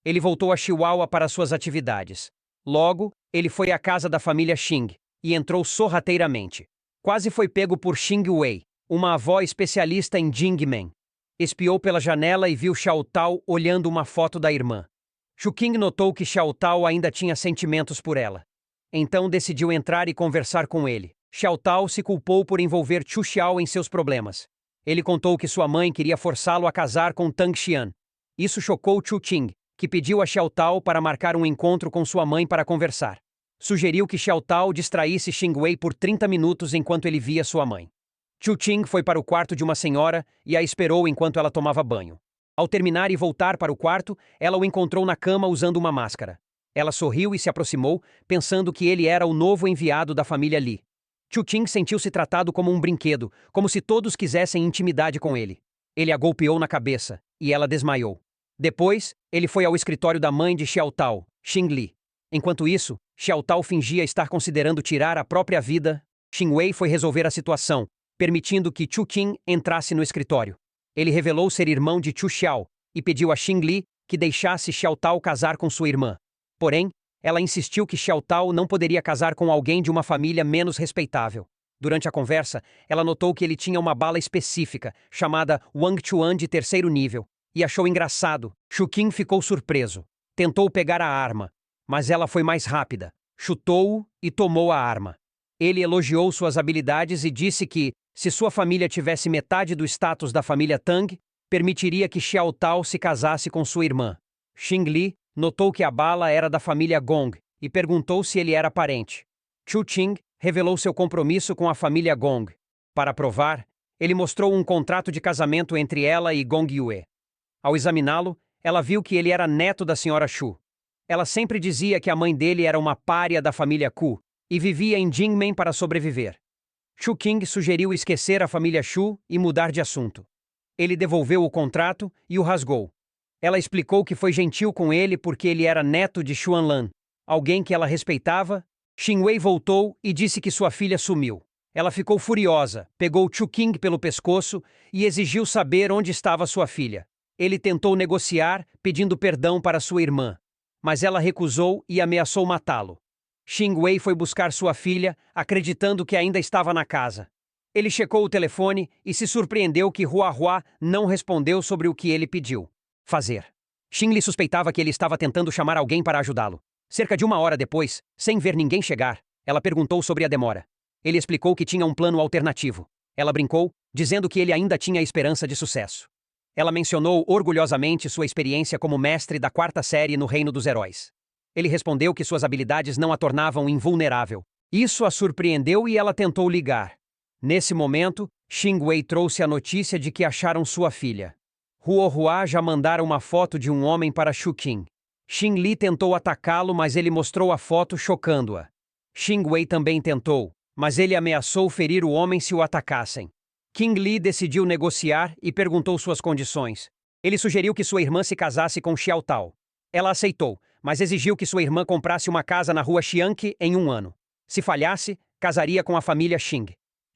Ele voltou a Chihuahua para suas atividades. Logo, ele foi à casa da família Xing e entrou sorrateiramente. Quase foi pego por Xing Wei, uma avó especialista em Jingmen. Espiou pela janela e viu Xiao Tao olhando uma foto da irmã. Chu Qing notou que Xiao Tao ainda tinha sentimentos por ela. Então decidiu entrar e conversar com ele. Xiao Tao se culpou por envolver Chu Xiao em seus problemas. Ele contou que sua mãe queria forçá-lo a casar com Tang Xian. Isso chocou Chu Qing, que pediu a Xiao Tao para marcar um encontro com sua mãe para conversar. Sugeriu que Xiao Tao distraísse Xing Wei por 30 minutos enquanto ele via sua mãe. Chu Qing foi para o quarto de uma senhora e a esperou enquanto ela tomava banho. Ao terminar e voltar para o quarto, ela o encontrou na cama usando uma máscara. Ela sorriu e se aproximou, pensando que ele era o novo enviado da família Li. Chu Qing sentiu-se tratado como um brinquedo, como se todos quisessem intimidade com ele. Ele a golpeou na cabeça, e ela desmaiou. Depois, ele foi ao escritório da mãe de Xiao Tao, Xing Li. Enquanto isso, Xiao Tao fingia estar considerando tirar a própria vida. Xing Wei foi resolver a situação, permitindo que Chu Qing entrasse no escritório. Ele revelou ser irmão de Chu Xiao e pediu a Xing Li que deixasse Xiao Tao casar com sua irmã. Porém, ela insistiu que Xiao Tao não poderia casar com alguém de uma família menos respeitável. Durante a conversa, ela notou que ele tinha uma bala específica, chamada Wang Chuan de terceiro nível, e achou engraçado. Chu Qing ficou surpreso. Tentou pegar a arma, mas ela foi mais rápida, chutou-o e tomou a arma. Ele elogiou suas habilidades e disse que, se sua família tivesse metade do status da família Tang, permitiria que Xiao Tao se casasse com sua irmã. Xing Li notou que a bala era da família Gong e perguntou se ele era parente. Chu Qing revelou seu compromisso com a família Gong. Para provar, ele mostrou um contrato de casamento entre ela e Gong Yue. Ao examiná-lo, ela viu que ele era neto da senhora Xu. Ela sempre dizia que a mãe dele era uma pária da família Ku e vivia em Jingmen para sobreviver. Chu Qing sugeriu esquecer a família Xu e mudar de assunto. Ele devolveu o contrato e o rasgou. Ela explicou que foi gentil com ele porque ele era neto de Xuanlan, alguém que ela respeitava. Xing Wei voltou e disse que sua filha sumiu. Ela ficou furiosa, pegou Chu Qing pelo pescoço e exigiu saber onde estava sua filha. Ele tentou negociar, pedindo perdão para sua irmã, mas ela recusou e ameaçou matá-lo. Xing Wei foi buscar sua filha, acreditando que ainda estava na casa. Ele checou o telefone e se surpreendeu que Hua Hua não respondeu sobre o que ele pediu fazer. Xing Li suspeitava que ele estava tentando chamar alguém para ajudá-lo. Cerca de 1 hora depois, sem ver ninguém chegar, ela perguntou sobre a demora. Ele explicou que tinha um plano alternativo. Ela brincou, dizendo que ele ainda tinha esperança de sucesso. Ela mencionou orgulhosamente sua experiência como mestre da 4ª série no Reino dos Heróis. Ele respondeu que suas habilidades não a tornavam invulnerável. Isso a surpreendeu e ela tentou ligar. Nesse momento, Xing Wei trouxe a notícia de que acharam sua filha. Hua Hua já mandara uma foto de um homem para Chu Qing. Xing Li tentou atacá-lo, mas ele mostrou a foto chocando-a. Xing Wei também tentou, mas ele ameaçou ferir o homem se o atacassem. Qing Li decidiu negociar e perguntou suas condições. Ele sugeriu que sua irmã se casasse com Xiao Tao. Ela aceitou, mas exigiu que sua irmã comprasse uma casa na rua Xianqi em 1 ano. Se falhasse, casaria com a família Xing.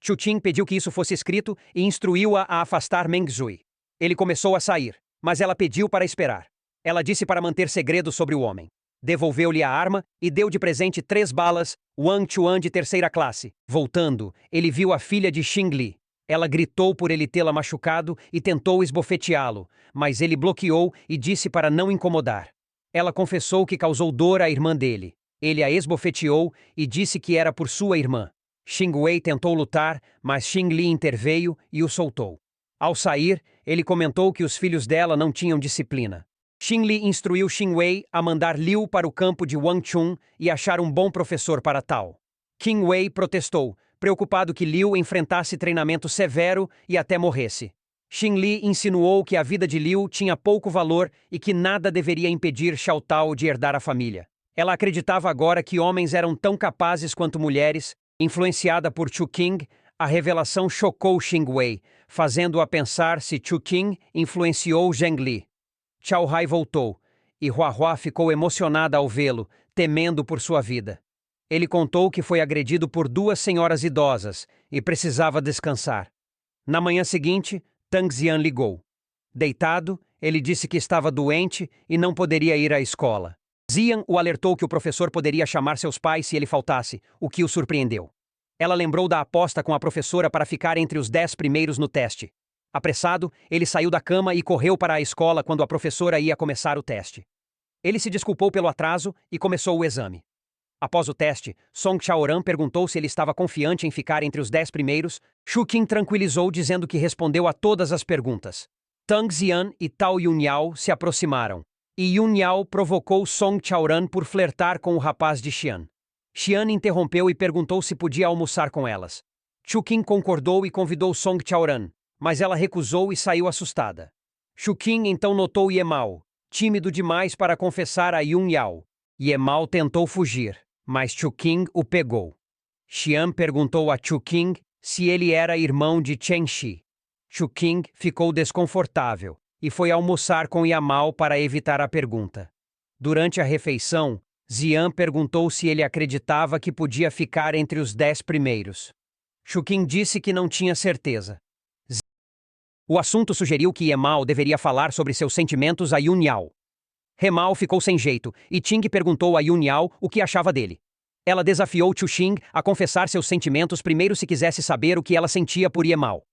Chu Qing pediu que isso fosse escrito e instruiu-a a afastar Meng Zui. Ele começou a sair, mas ela pediu para esperar. Ela disse para manter segredo sobre o homem. Devolveu-lhe a arma e deu de presente 3 balas, Wang Chuan de 3ª classe. Voltando, ele viu a filha de Xing Li. Ela gritou por ele tê-la machucado e tentou esbofeteá-lo, mas ele bloqueou e disse para não incomodar. Ela confessou que causou dor à irmã dele. Ele a esbofeteou e disse que era por sua irmã. Xing Wei tentou lutar, mas Xing Li interveio e o soltou. Ao sair, ele comentou que os filhos dela não tinham disciplina. Xing Li instruiu Xing Wei a mandar Liu para o campo de Wangchun e achar um bom professor para tal. Qing Wei protestou, preocupado que Liu enfrentasse treinamento severo e até morresse. Xing Li insinuou que a vida de Liu tinha pouco valor e que nada deveria impedir Xiao Tao de herdar a família. Ela acreditava agora que homens eram tão capazes quanto mulheres. Influenciada por Chu Qing, a revelação chocou Xing Wei, fazendo-a pensar se Chu Qing influenciou Zheng Li. Chao Hai voltou, e Hua Hua ficou emocionada ao vê-lo, temendo por sua vida. Ele contou que foi agredido por 2 senhoras idosas e precisava descansar. Na manhã seguinte, Tang Xian ligou. Deitado, ele disse que estava doente e não poderia ir à escola. Xian o alertou que o professor poderia chamar seus pais se ele faltasse, o que o surpreendeu. Ela lembrou da aposta com a professora para ficar entre os 10 primeiros no teste. Apressado, ele saiu da cama e correu para a escola quando a professora ia começar o teste. Ele se desculpou pelo atraso e começou o exame. Após o teste, Song Chaoran perguntou se ele estava confiante em ficar entre os 10 primeiros. Shu Qing tranquilizou dizendo que respondeu a todas as perguntas. Tang Xian e Tao Yunyao se aproximaram, e Yunyao provocou Song Chaoran por flertar com o rapaz de Xian. Xian interrompeu e perguntou se podia almoçar com elas. Shu Qing concordou e convidou Song Chaoran, mas ela recusou e saiu assustada. Shu Qing então notou Yemao, tímido demais para confessar a Yunyao. Yemao tentou fugir, mas Shu Qing o pegou. Xian perguntou a Shu Qing se ele era irmão de Chen Shi. Shu Qing ficou desconfortável e foi almoçar com Yamao para evitar a pergunta. Durante a refeição, Xian perguntou se ele acreditava que podia ficar entre os 10 primeiros. Shu Qing disse que não tinha certeza. O assunto sugeriu que Yemao deveria falar sobre seus sentimentos a Yunyao. Remao ficou sem jeito e Ting perguntou a Yunyao o que achava dele. Ela desafiou Chu Xing a confessar seus sentimentos primeiro se quisesse saber o que ela sentia por Yemao.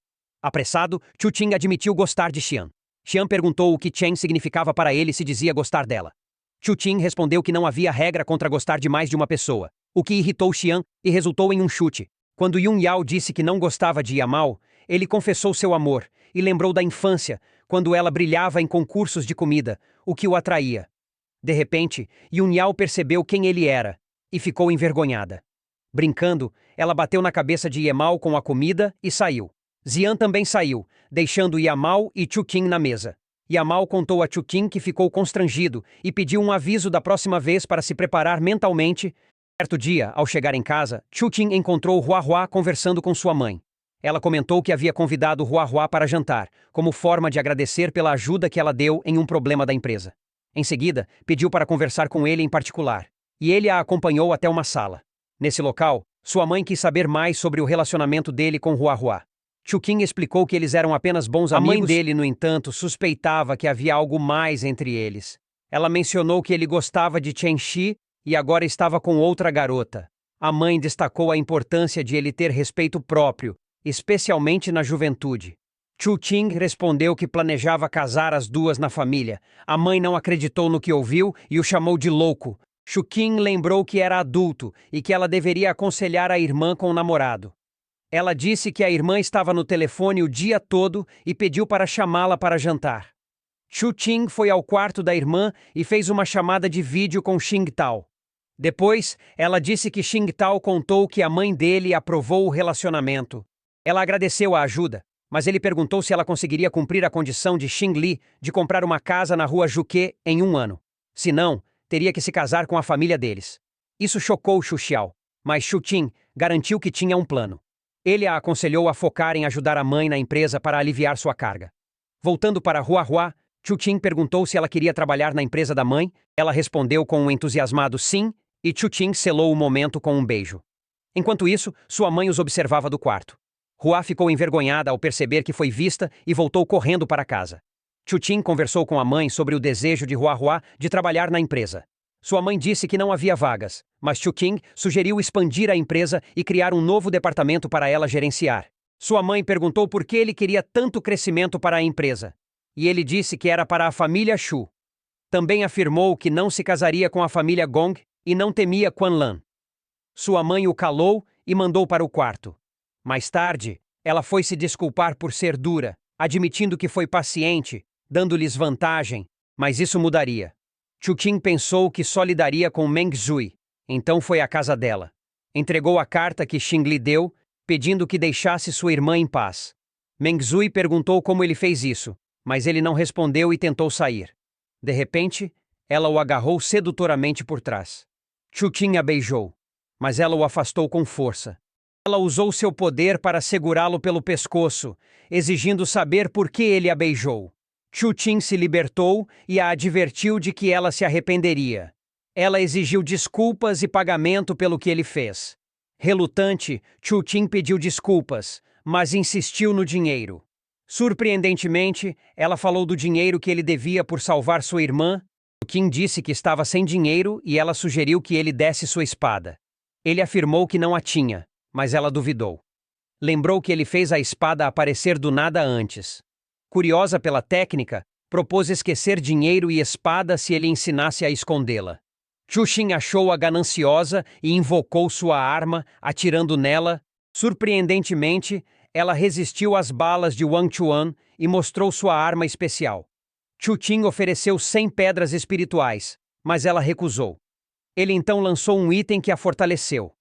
Apressado, Chu Xing admitiu gostar de Xian. Xian perguntou o que Chen significava para ele se dizia gostar dela. Chu Xing respondeu que não havia regra contra gostar de mais de uma pessoa, o que irritou Xian e resultou em um chute. Quando Yunyao disse que não gostava de Yamao, ele confessou seu amor e lembrou da infância, quando ela brilhava em concursos de comida, o que o atraía. De repente, Yunyao percebeu quem ele era e ficou envergonhada. Brincando, ela bateu na cabeça de Yemao com a comida e saiu. Xian também saiu, deixando Yamao e Chu Qing na mesa. Yamao contou a Chu Qing que ficou constrangido e pediu um aviso da próxima vez para se preparar mentalmente. Certo dia, ao chegar em casa, Chu Qing encontrou Hua Hua conversando com sua mãe. Ela comentou que havia convidado Hua Hua para jantar, como forma de agradecer pela ajuda que ela deu em um problema da empresa. Em seguida, pediu para conversar com ele em particular, e ele a acompanhou até uma sala. Nesse local, sua mãe quis saber mais sobre o relacionamento dele com Hua Hua. Chu Qing explicou que eles eram apenas bons amigos. A mãe dele, no entanto, suspeitava que havia algo mais entre eles. Ela mencionou que ele gostava de Chen Shi e agora estava com outra garota. A mãe destacou a importância de ele ter respeito próprio, especialmente na juventude. Chu Qing respondeu que planejava casar as duas na família. A mãe não acreditou no que ouviu e o chamou de louco. Chu Qing lembrou que era adulto e que ela deveria aconselhar a irmã com o namorado. Ela disse que a irmã estava no telefone o dia todo e pediu para chamá-la para jantar. Chu Qing foi ao quarto da irmã e fez uma chamada de vídeo com Xing Tao. Depois, ela disse que Xing Tao contou que a mãe dele aprovou o relacionamento. Ela agradeceu a ajuda, mas ele perguntou se ela conseguiria cumprir a condição de Xing Li de comprar uma casa na rua Juque em 1 ano. Se não, teria que se casar com a família deles. Isso chocou Xu Xiao, mas Chu Qing garantiu que tinha um plano. Ele a aconselhou a focar em ajudar a mãe na empresa para aliviar sua carga. Voltando para Hua Hua, Chu Qing perguntou se ela queria trabalhar na empresa da mãe. Ela respondeu com um entusiasmado sim, e Chu Qing selou o momento com um beijo. Enquanto isso, sua mãe os observava do quarto. Hua ficou envergonhada ao perceber que foi vista e voltou correndo para casa. Chu Qing conversou com a mãe sobre o desejo de Hua Hua de trabalhar na empresa. Sua mãe disse que não havia vagas, mas Chu Qing sugeriu expandir a empresa e criar um novo departamento para ela gerenciar. Sua mãe perguntou por que ele queria tanto crescimento para a empresa. E ele disse que era para a família Shu. Também afirmou que não se casaria com a família Gong e não temia Quan Lan. Sua mãe o calou e mandou para o quarto. Mais tarde, ela foi se desculpar por ser dura, admitindo que foi paciente, dando-lhes vantagem, mas isso mudaria. Chu Qing pensou que só lidaria com Meng Zui, então foi à casa dela. Entregou a carta que Xing lhe deu, pedindo que deixasse sua irmã em paz. Meng Zui perguntou como ele fez isso, mas ele não respondeu e tentou sair. De repente, ela o agarrou sedutoramente por trás. Chu Qing a beijou, mas ela o afastou com força. Ela usou seu poder para segurá-lo pelo pescoço, exigindo saber por que ele a beijou. Chu Qing se libertou e a advertiu de que ela se arrependeria. Ela exigiu desculpas e pagamento pelo que ele fez. Relutante, Chu Qing pediu desculpas, mas insistiu no dinheiro. Surpreendentemente, ela falou do dinheiro que ele devia por salvar sua irmã. Chu Qing disse que estava sem dinheiro e ela sugeriu que ele desse sua espada. Ele afirmou que não a tinha, mas ela duvidou. Lembrou que ele fez a espada aparecer do nada antes. Curiosa pela técnica, propôs esquecer dinheiro e espada se ele ensinasse a escondê-la. Chu Qing achou-a gananciosa e invocou sua arma, atirando nela. Surpreendentemente, ela resistiu às balas de Wang Chuan e mostrou sua arma especial. Chu Qing ofereceu 100 pedras espirituais, mas ela recusou. Ele então lançou um item que a fortaleceu.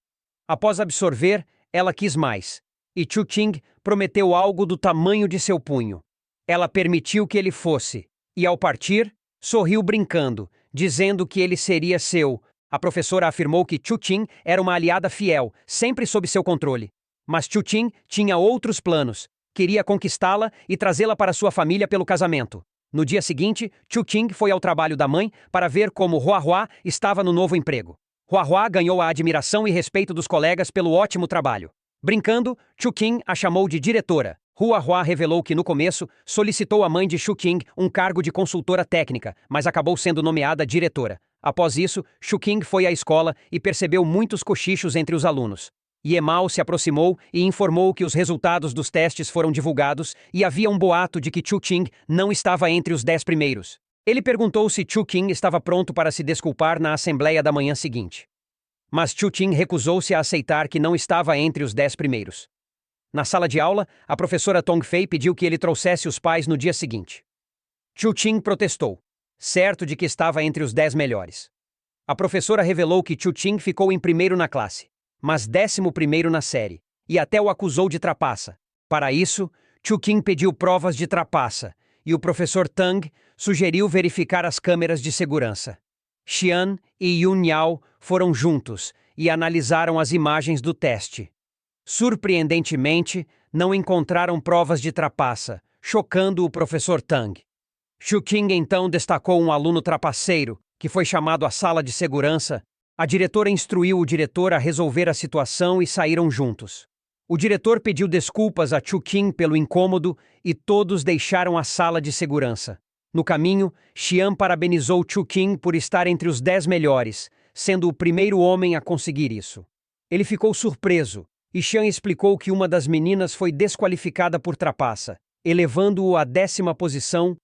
Após absorver, ela quis mais, e Chu Qing prometeu algo do tamanho de seu punho. Ela permitiu que ele fosse, e ao partir, sorriu brincando, dizendo que ele seria seu. A professora afirmou que Chu Qing era uma aliada fiel, sempre sob seu controle. Mas Chu Qing tinha outros planos. Queria conquistá-la e trazê-la para sua família pelo casamento. No dia seguinte, Chu Qing foi ao trabalho da mãe para ver como Hua Hua estava no novo emprego. Hua Hua ganhou a admiração e respeito dos colegas pelo ótimo trabalho. Brincando, Chu Qing a chamou de diretora. Hua Hua revelou que no começo solicitou à mãe de Chu Qing um cargo de consultora técnica, mas acabou sendo nomeada diretora. Após isso, Chu Qing foi à escola e percebeu muitos cochichos entre os alunos. Ye Mao se aproximou e informou que os resultados dos testes foram divulgados e havia um boato de que Chu Qing não estava entre os 10 primeiros. Ele perguntou se Chu Qing estava pronto para se desculpar na assembleia da manhã seguinte. Mas Chu Qing recusou-se a aceitar que não estava entre os 10 primeiros. Na sala de aula, a professora Tong Fei pediu que ele trouxesse os pais no dia seguinte. Chu Qing protestou, certo de que estava entre os 10 melhores. A professora revelou que Chu Qing ficou em primeiro na classe, mas 11º na série, e até o acusou de trapaça. Para isso, Chu Qing pediu provas de trapaça, e o professor Tang sugeriu verificar as câmeras de segurança. Xian e Yun Yao foram juntos e analisaram as imagens do teste. Surpreendentemente, não encontraram provas de trapaça, chocando o professor Tang. Chu Qing então destacou um aluno trapaceiro, que foi chamado à sala de segurança. A diretora instruiu o diretor a resolver a situação e saíram juntos. O diretor pediu desculpas a Chu Qing pelo incômodo e todos deixaram a sala de segurança. No caminho, Xian parabenizou Chu Qing por estar entre os 10 melhores, sendo o primeiro homem a conseguir isso. Ele ficou surpreso, e Xian explicou que uma das meninas foi desqualificada por trapaça, elevando-o à 10ª posição.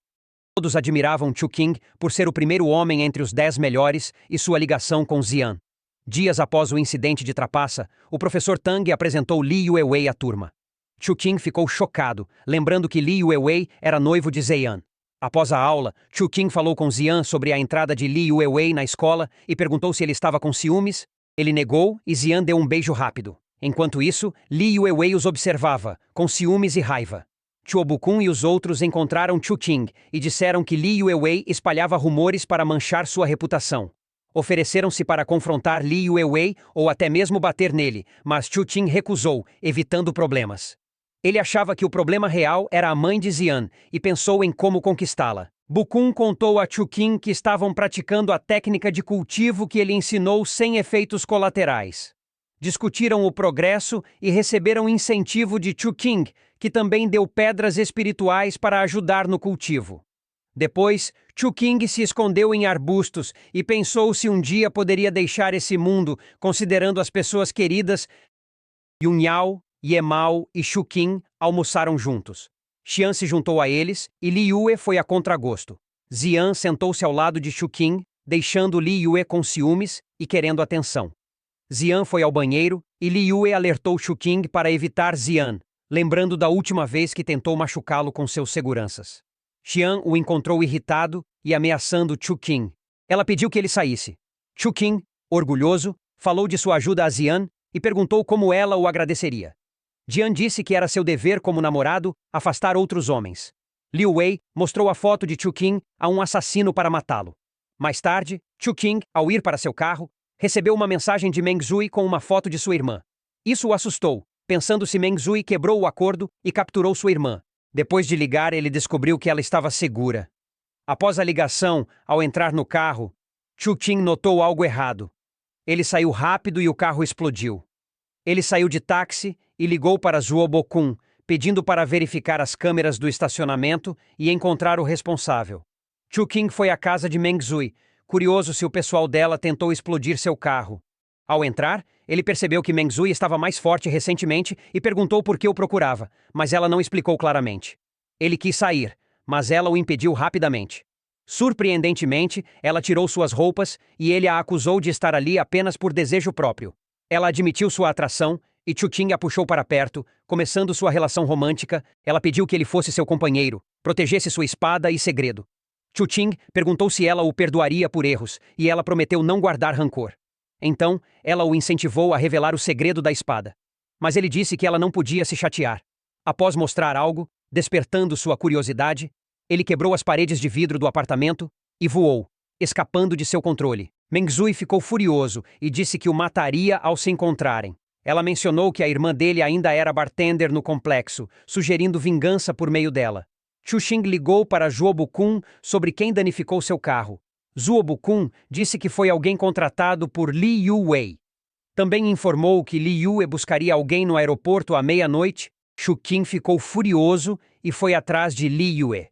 Todos admiravam Chu Qing por ser o primeiro homem entre os 10 melhores e sua ligação com Xian. Dias após o incidente de trapaça, o professor Tang apresentou Li Yuewei à turma. Chu Qing ficou chocado, lembrando que Li Yuewei era noivo de Zian. Após a aula, Chu Qing falou com Xian sobre a entrada de Li Yuewei na escola e perguntou se ele estava com ciúmes. Ele negou e Xian deu um beijo rápido. Enquanto isso, Li Yuewei os observava, com ciúmes e raiva. Chuo Bukun e os outros encontraram Chu Qing e disseram que Li Yuewei espalhava rumores para manchar sua reputação. Ofereceram-se para confrontar Li Yuewei ou até mesmo bater nele, mas Chu Qing recusou, evitando problemas. Ele achava que o problema real era a mãe de Xian e pensou em como conquistá-la. Bukun contou a Chu Qing que estavam praticando a técnica de cultivo que ele ensinou sem efeitos colaterais. Discutiram o progresso e receberam incentivo de Chu Qing, que também deu pedras espirituais para ajudar no cultivo. Depois, Chu Qing se escondeu em arbustos e pensou se um dia poderia deixar esse mundo, considerando as pessoas queridas. Yun Yao, Ye Mao e Chu Qing almoçaram juntos. Xian se juntou a eles e Li Yue foi a contragosto. Xian sentou-se ao lado de Chu Qing, deixando Li Yue com ciúmes e querendo atenção. Xian foi ao banheiro e Li Yue alertou Chu Qing para evitar Xian, lembrando da última vez que tentou machucá-lo com seus seguranças. Xian o encontrou irritado e ameaçando Chu Qing. Ela pediu que ele saísse. Chu Qing, orgulhoso, falou de sua ajuda a Xian e perguntou como ela o agradeceria. Xian disse que era seu dever como namorado afastar outros homens. Liu Wei mostrou a foto de Chu Qing a um assassino para matá-lo. Mais tarde, Chu Qing, ao ir para seu carro, recebeu uma mensagem de Meng Zui com uma foto de sua irmã. Isso o assustou, pensando se Meng Zui quebrou o acordo e capturou sua irmã. Depois de ligar, ele descobriu que ela estava segura. Após a ligação, ao entrar no carro, Chu Qing notou algo errado. Ele saiu rápido e o carro explodiu. Ele saiu de táxi e ligou para Zhuo Bokun, pedindo para verificar as câmeras do estacionamento e encontrar o responsável. Chu Qing foi à casa de Meng Zui, curioso se o pessoal dela tentou explodir seu carro. Ao entrar, ele percebeu que Meng Zui estava mais forte recentemente e perguntou por que o procurava, mas ela não explicou claramente. Ele quis sair, mas ela o impediu rapidamente. Surpreendentemente, ela tirou suas roupas e ele a acusou de estar ali apenas por desejo próprio. Ela admitiu sua atração e Chuting a puxou para perto, começando sua relação romântica. Ela pediu que ele fosse seu companheiro, protegesse sua espada e segredo. Chuting perguntou se ela o perdoaria por erros e ela prometeu não guardar rancor. Então, ela o incentivou a revelar o segredo da espada. Mas ele disse que ela não podia se chatear. Após mostrar algo, despertando sua curiosidade, ele quebrou as paredes de vidro do apartamento e voou, escapando de seu controle. Mengzui ficou furioso e disse que o mataria ao se encontrarem. Ela mencionou que a irmã dele ainda era bartender no complexo, sugerindo vingança por meio dela. Chuxing ligou para Zuobukun sobre quem danificou seu carro. Zuobukun disse que foi alguém contratado por Li Yuwei. Também informou que Li Yue buscaria alguém no aeroporto à meia-noite. Chuqin ficou furioso e foi atrás de Li Yue.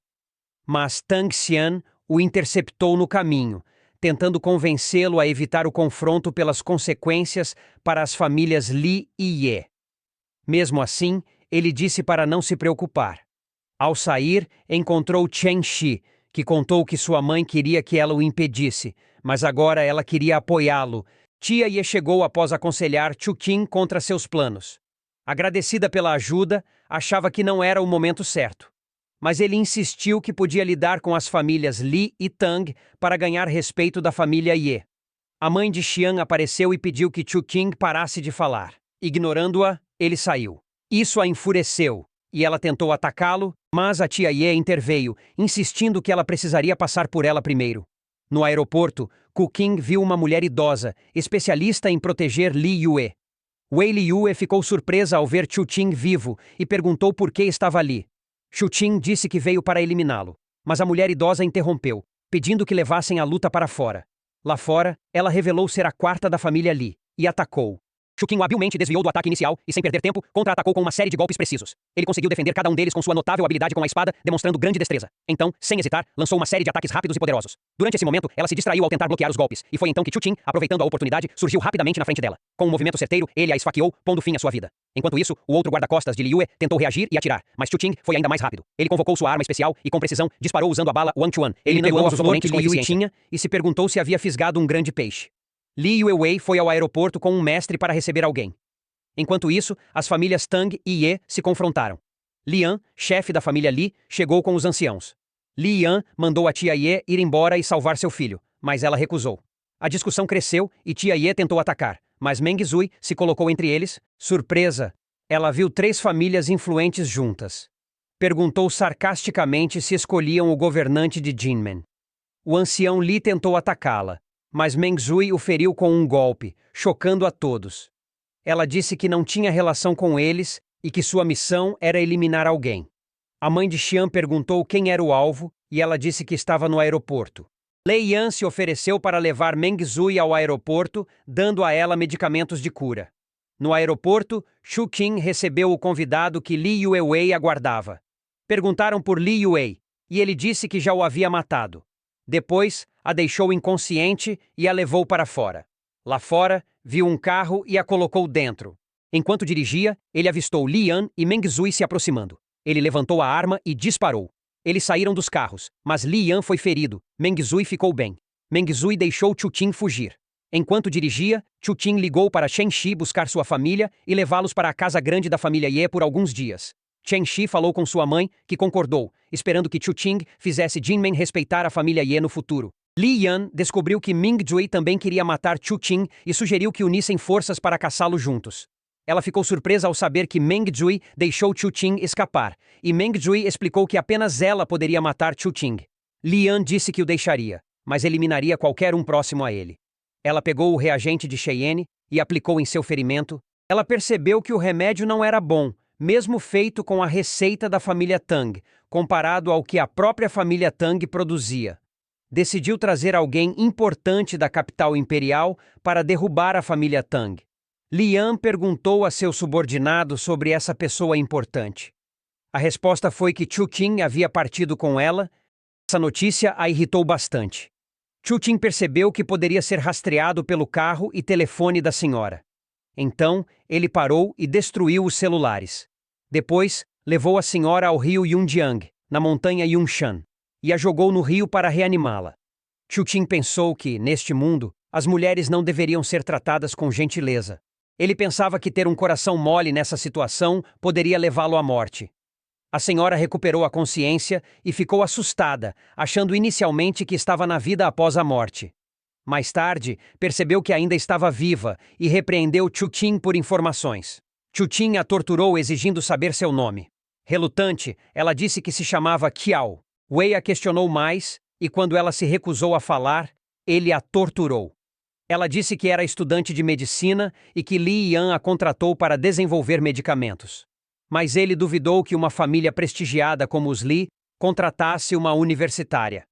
Mas Tang Xian o interceptou no caminho, tentando convencê-lo a evitar o confronto pelas consequências para as famílias Li e Ye. Mesmo assim, ele disse para não se preocupar. Ao sair, encontrou Chen Shi, que contou que sua mãe queria que ela o impedisse, mas agora ela queria apoiá-lo. Tia Ye chegou após aconselhar Chuqin contra seus planos. Agradecida pela ajuda, achava que não era o momento certo. Mas ele insistiu que podia lidar com as famílias Li e Tang para ganhar respeito da família Ye. A mãe de Xian apareceu e pediu que Chuqin parasse de falar. Ignorando-a, ele saiu. Isso a enfureceu, e ela tentou atacá-lo, mas a tia Ye interveio, insistindo que ela precisaria passar por ela primeiro. No aeroporto, Ku Qing viu uma mulher idosa, especialista em proteger Li Yue. Wei Li Yue ficou surpresa ao ver Chuqin vivo e perguntou por que estava ali. Chuqin disse que veio para eliminá-lo, mas a mulher idosa interrompeu, pedindo que levassem a luta para fora. Lá fora, ela revelou ser a quarta da família Li e atacou. Chuqin habilmente desviou do ataque inicial e, sem perder tempo, contra-atacou com uma série de golpes precisos. Ele conseguiu defender cada um deles com sua notável habilidade com a espada, demonstrando grande destreza. Então, sem hesitar, lançou uma série de ataques rápidos e poderosos. Durante esse momento, ela se distraiu ao tentar bloquear os golpes, e foi então que Chuqin, aproveitando a oportunidade, surgiu rapidamente na frente dela. Com um movimento certeiro, ele a esfaqueou, pondo fim à sua vida. Enquanto isso, o outro guarda-costas de Li Yue tentou reagir e atirar, mas Chuqin foi ainda mais rápido. Ele convocou sua arma especial e, com precisão, disparou usando a bala Wang Chuan. Ele pegou a flor que Li Yue tinha e se perguntou se havia fisgado um grande peixe. Li Yuewei foi ao aeroporto com um mestre para receber alguém. Enquanto isso, as famílias Tang e Ye se confrontaram. Lian, chefe da família Li, chegou com os anciãos. Lian mandou a tia Ye ir embora e salvar seu filho, mas ela recusou. A discussão cresceu e tia Ye tentou atacar, mas Meng Zui se colocou entre eles. Surpresa! Ela viu 3 famílias influentes juntas. Perguntou sarcasticamente se escolhiam o governante de Jinmen. O ancião Li tentou atacá-la, mas Meng Zui o feriu com um golpe, chocando a todos. Ela disse que não tinha relação com eles e que sua missão era eliminar alguém. A mãe de Xian perguntou quem era o alvo e ela disse que estava no aeroporto. Lei Yan se ofereceu para levar Meng Zui ao aeroporto, dando a ela medicamentos de cura. No aeroporto, Shu Qing recebeu o convidado que Li Yuewei aguardava. Perguntaram por Li Yuei e ele disse que já o havia matado. Depois, a deixou inconsciente e a levou para fora. Lá fora, viu um carro e a colocou dentro. Enquanto dirigia, ele avistou Li Yan e Meng Zui se aproximando. Ele levantou a arma e disparou. Eles saíram dos carros, mas Li Yan foi ferido. Meng Zui ficou bem. Meng Zui deixou Chuqin fugir. Enquanto dirigia, Chuqin ligou para Chen Shi buscar sua família e levá-los para a casa grande da família Ye por alguns dias. Chen Shi falou com sua mãe, que concordou, esperando que Chuqin fizesse Jinmen respeitar a família Ye no futuro. Li Yan descobriu que Ming Zui também queria matar Chuqin e sugeriu que unissem forças para caçá-lo juntos. Ela ficou surpresa ao saber que Meng Zui deixou Chuqin escapar, e Meng Zui explicou que apenas ela poderia matar Chuqin. Li Yan disse que o deixaria, mas eliminaria qualquer um próximo a ele. Ela pegou o reagente de Cheyenne e aplicou em seu ferimento. Ela percebeu que o remédio não era bom, mesmo feito com a receita da família Tang, comparado ao que a própria família Tang produzia. Decidiu trazer alguém importante da capital imperial para derrubar a família Tang. Lian perguntou a seu subordinado sobre essa pessoa importante. A resposta foi que Chuqin havia partido com ela. Essa notícia a irritou bastante. Chuqin percebeu que poderia ser rastreado pelo carro e telefone da senhora. Então, ele parou e destruiu os celulares. Depois, levou a senhora ao rio Yunjiang, na montanha Yunshan. e a jogou no rio para reanimá-la. Chutin pensou que, neste mundo, as mulheres não deveriam ser tratadas com gentileza. Ele pensava que ter um coração mole nessa situação poderia levá-lo à morte. A senhora recuperou a consciência e ficou assustada, achando inicialmente que estava na vida após a morte. Mais tarde, percebeu que ainda estava viva e repreendeu Chutin por informações. Chutin a torturou exigindo saber seu nome. Relutante, ela disse que se chamava Kiao. Wei a questionou mais e, quando ela se recusou a falar, ele a torturou. Ela disse que era estudante de medicina e que Li Yan a contratou para desenvolver medicamentos. Mas ele duvidou que uma família prestigiada como os Li contratasse uma universitária.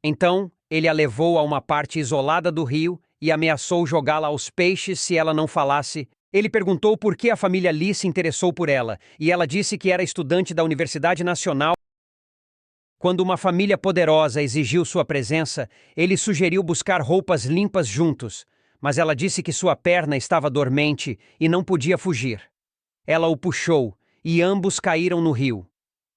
Então, ele a levou a uma parte isolada do rio e ameaçou jogá-la aos peixes se ela não falasse. Ele perguntou por que a família Li se interessou por ela, e ela disse que era estudante da Universidade Nacional. Quando uma família poderosa exigiu sua presença, ele sugeriu buscar roupas limpas juntos, mas ela disse que sua perna estava dormente e não podia fugir. Ela o puxou, e ambos caíram no rio.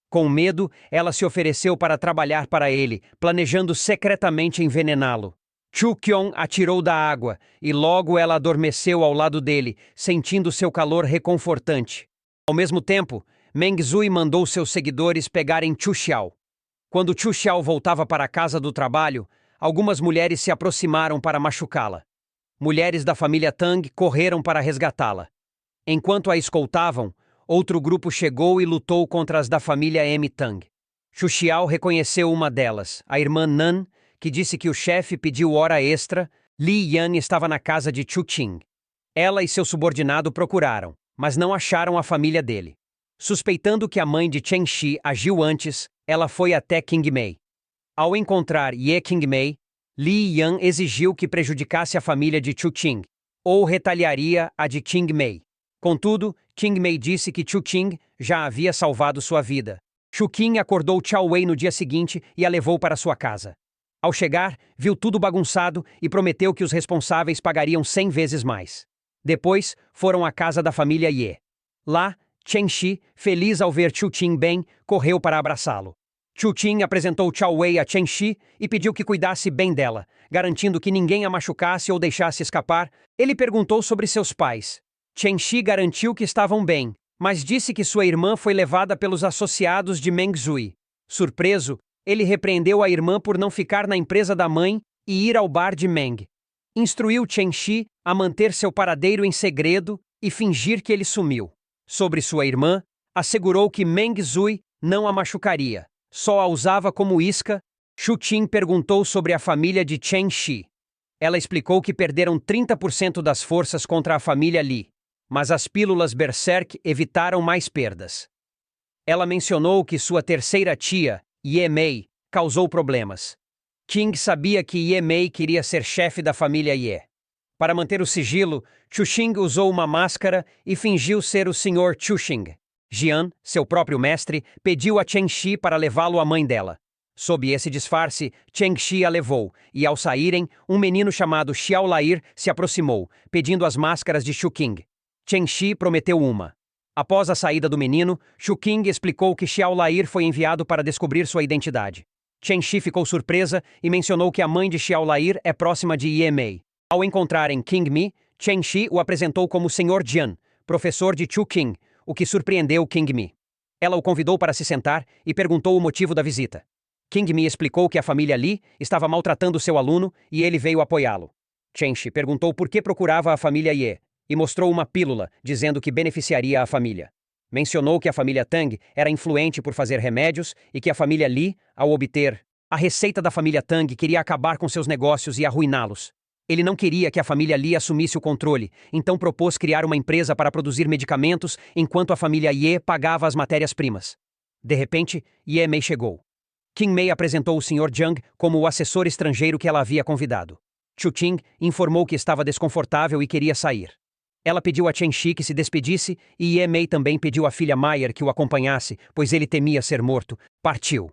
Com medo, ela se ofereceu para trabalhar para ele, planejando secretamente envenená-lo. Chu Kyong a tirou da água, e logo ela adormeceu ao lado dele, sentindo seu calor reconfortante. Ao mesmo tempo, Meng Zui mandou seus seguidores pegarem Chu Xiao. Quando Chu Xiao voltava para a casa do trabalho, algumas mulheres se aproximaram para machucá-la. Mulheres da família Tang correram para resgatá-la. Enquanto a escoltavam, outro grupo chegou e lutou contra as da família M. Tang. Chu Xiao reconheceu uma delas, a irmã Nan, que disse que o chefe pediu hora extra. Li Yan estava na casa de Chu Qing. Ela e seu subordinado procuraram, mas não acharam a família dele. Suspeitando que a mãe de Chen Shi agiu antes, ela foi até King Mei. Ao encontrar Ye King Mei, Li Yan exigiu que prejudicasse a família de Chu Qing, ou retaliaria a de King Mei. Contudo, King Mei disse que Chu Qing já havia salvado sua vida. Chu Qing acordou Chao Wei no dia seguinte e a levou para sua casa. Ao chegar, viu tudo bagunçado e prometeu que os responsáveis pagariam 100 vezes mais. Depois, foram à casa da família Ye. Lá, Chen Shi, feliz ao ver Chu Qing bem, correu para abraçá-lo. Chu Qing apresentou Chao Wei a Chen Shi e pediu que cuidasse bem dela, garantindo que ninguém a machucasse ou deixasse escapar. Ele perguntou sobre seus pais. Chen Shi garantiu que estavam bem, mas disse que sua irmã foi levada pelos associados de Meng Zui. Surpreso, ele repreendeu a irmã por não ficar na empresa da mãe e ir ao bar de Meng. Instruiu Chen Shi a manter seu paradeiro em segredo e fingir que ele sumiu. Sobre sua irmã, assegurou que Meng Zui não a machucaria, só a usava como isca. Chu Qing perguntou sobre a família de Chen Shi. Ela explicou que perderam 30% das forças contra a família Li, mas as pílulas Berserk evitaram mais perdas. Ela mencionou que sua terceira tia, Ye Mei, causou problemas. King sabia que Ye Mei queria ser chefe da família Ye. Para manter o sigilo, Chu Xing usou uma máscara e fingiu ser o Sr. Chu Xing. Jian, seu próprio mestre, pediu a Chen Shi para levá-lo à mãe dela. Sob esse disfarce, Chen Shi a levou, e ao saírem, um menino chamado Xiao Lair se aproximou, pedindo as máscaras de Chu Qing. Chen Shi prometeu uma. Após a saída do menino, Chu Qing explicou que Xiao Lair foi enviado para descobrir sua identidade. Chen Shi ficou surpresa e mencionou que a mãe de Xiao Lair é próxima de Ye Mei. Ao encontrarem King Mi, Chen Shi o apresentou como Sr. Jian, professor de Chu Qing, o que surpreendeu King Mi. Ela o convidou para se sentar e perguntou o motivo da visita. King Mi explicou que a família Li estava maltratando seu aluno e ele veio apoiá-lo. Chen Shi perguntou por que procurava a família Ye e mostrou uma pílula dizendo que beneficiaria a família. Mencionou que a família Tang era influente por fazer remédios e que a família Li, ao obter a receita da família Tang, queria acabar com seus negócios e arruiná-los. Ele não queria que a família Li assumisse o controle, então propôs criar uma empresa para produzir medicamentos enquanto a família Ye pagava as matérias-primas. De repente, Ye Mei chegou. King Mei apresentou o Sr. Jiang como o assessor estrangeiro que ela havia convidado. Chu Qing informou que estava desconfortável e queria sair. Ela pediu a Chen Shi que se despedisse e Ye Mei também pediu à filha Maier que o acompanhasse, pois ele temia ser morto. Partiu.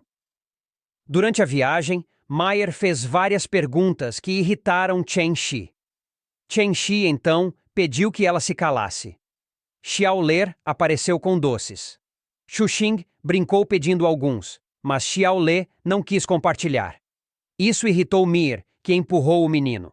Durante a viagem, Maier fez várias perguntas que irritaram Chen Shi. Chen Shi, então, pediu que ela se calasse. Xiao Ler apareceu com doces. Chu Xing brincou pedindo alguns, mas Xiao Le não quis compartilhar. Isso irritou Mir, que empurrou o menino.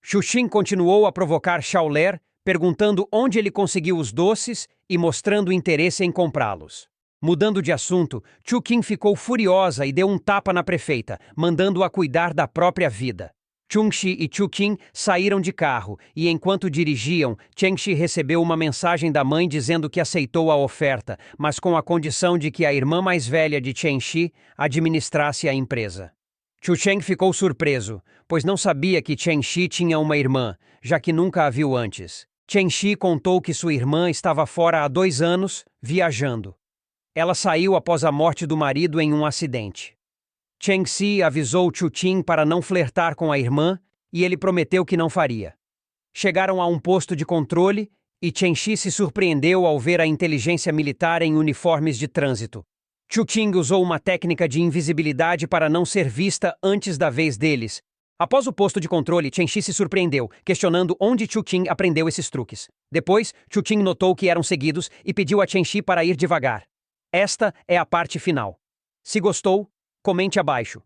Xuxin continuou a provocar Xiaoler, perguntando onde ele conseguiu os doces e mostrando interesse em comprá-los. Mudando de assunto, Chuqin ficou furiosa e deu um tapa na prefeita, mandando-a cuidar da própria vida. Chungxi e Chuqin saíram de carro e, enquanto dirigiam, Chengxi recebeu uma mensagem da mãe dizendo que aceitou a oferta, mas com a condição de que a irmã mais velha de Chengxi administrasse a empresa. Chucheng ficou surpreso, pois não sabia que Chengxi tinha uma irmã, já que nunca a viu antes. Chengxi contou que sua irmã estava fora há 2 anos, viajando. Ela saiu após a morte do marido em um acidente. Chengxi avisou Chuqin para não flertar com a irmã e ele prometeu que não faria. Chegaram a um posto de controle e Chengxi se surpreendeu ao ver a inteligência militar em uniformes de trânsito. Chuqin usou uma técnica de invisibilidade para não ser vista antes da vez deles. Após o posto de controle, Chengxi se surpreendeu, questionando onde Chuqin aprendeu esses truques. Depois, Chuqin notou que eram seguidos e pediu a Chengxi para ir devagar. Esta é a parte final. Se gostou, comente abaixo.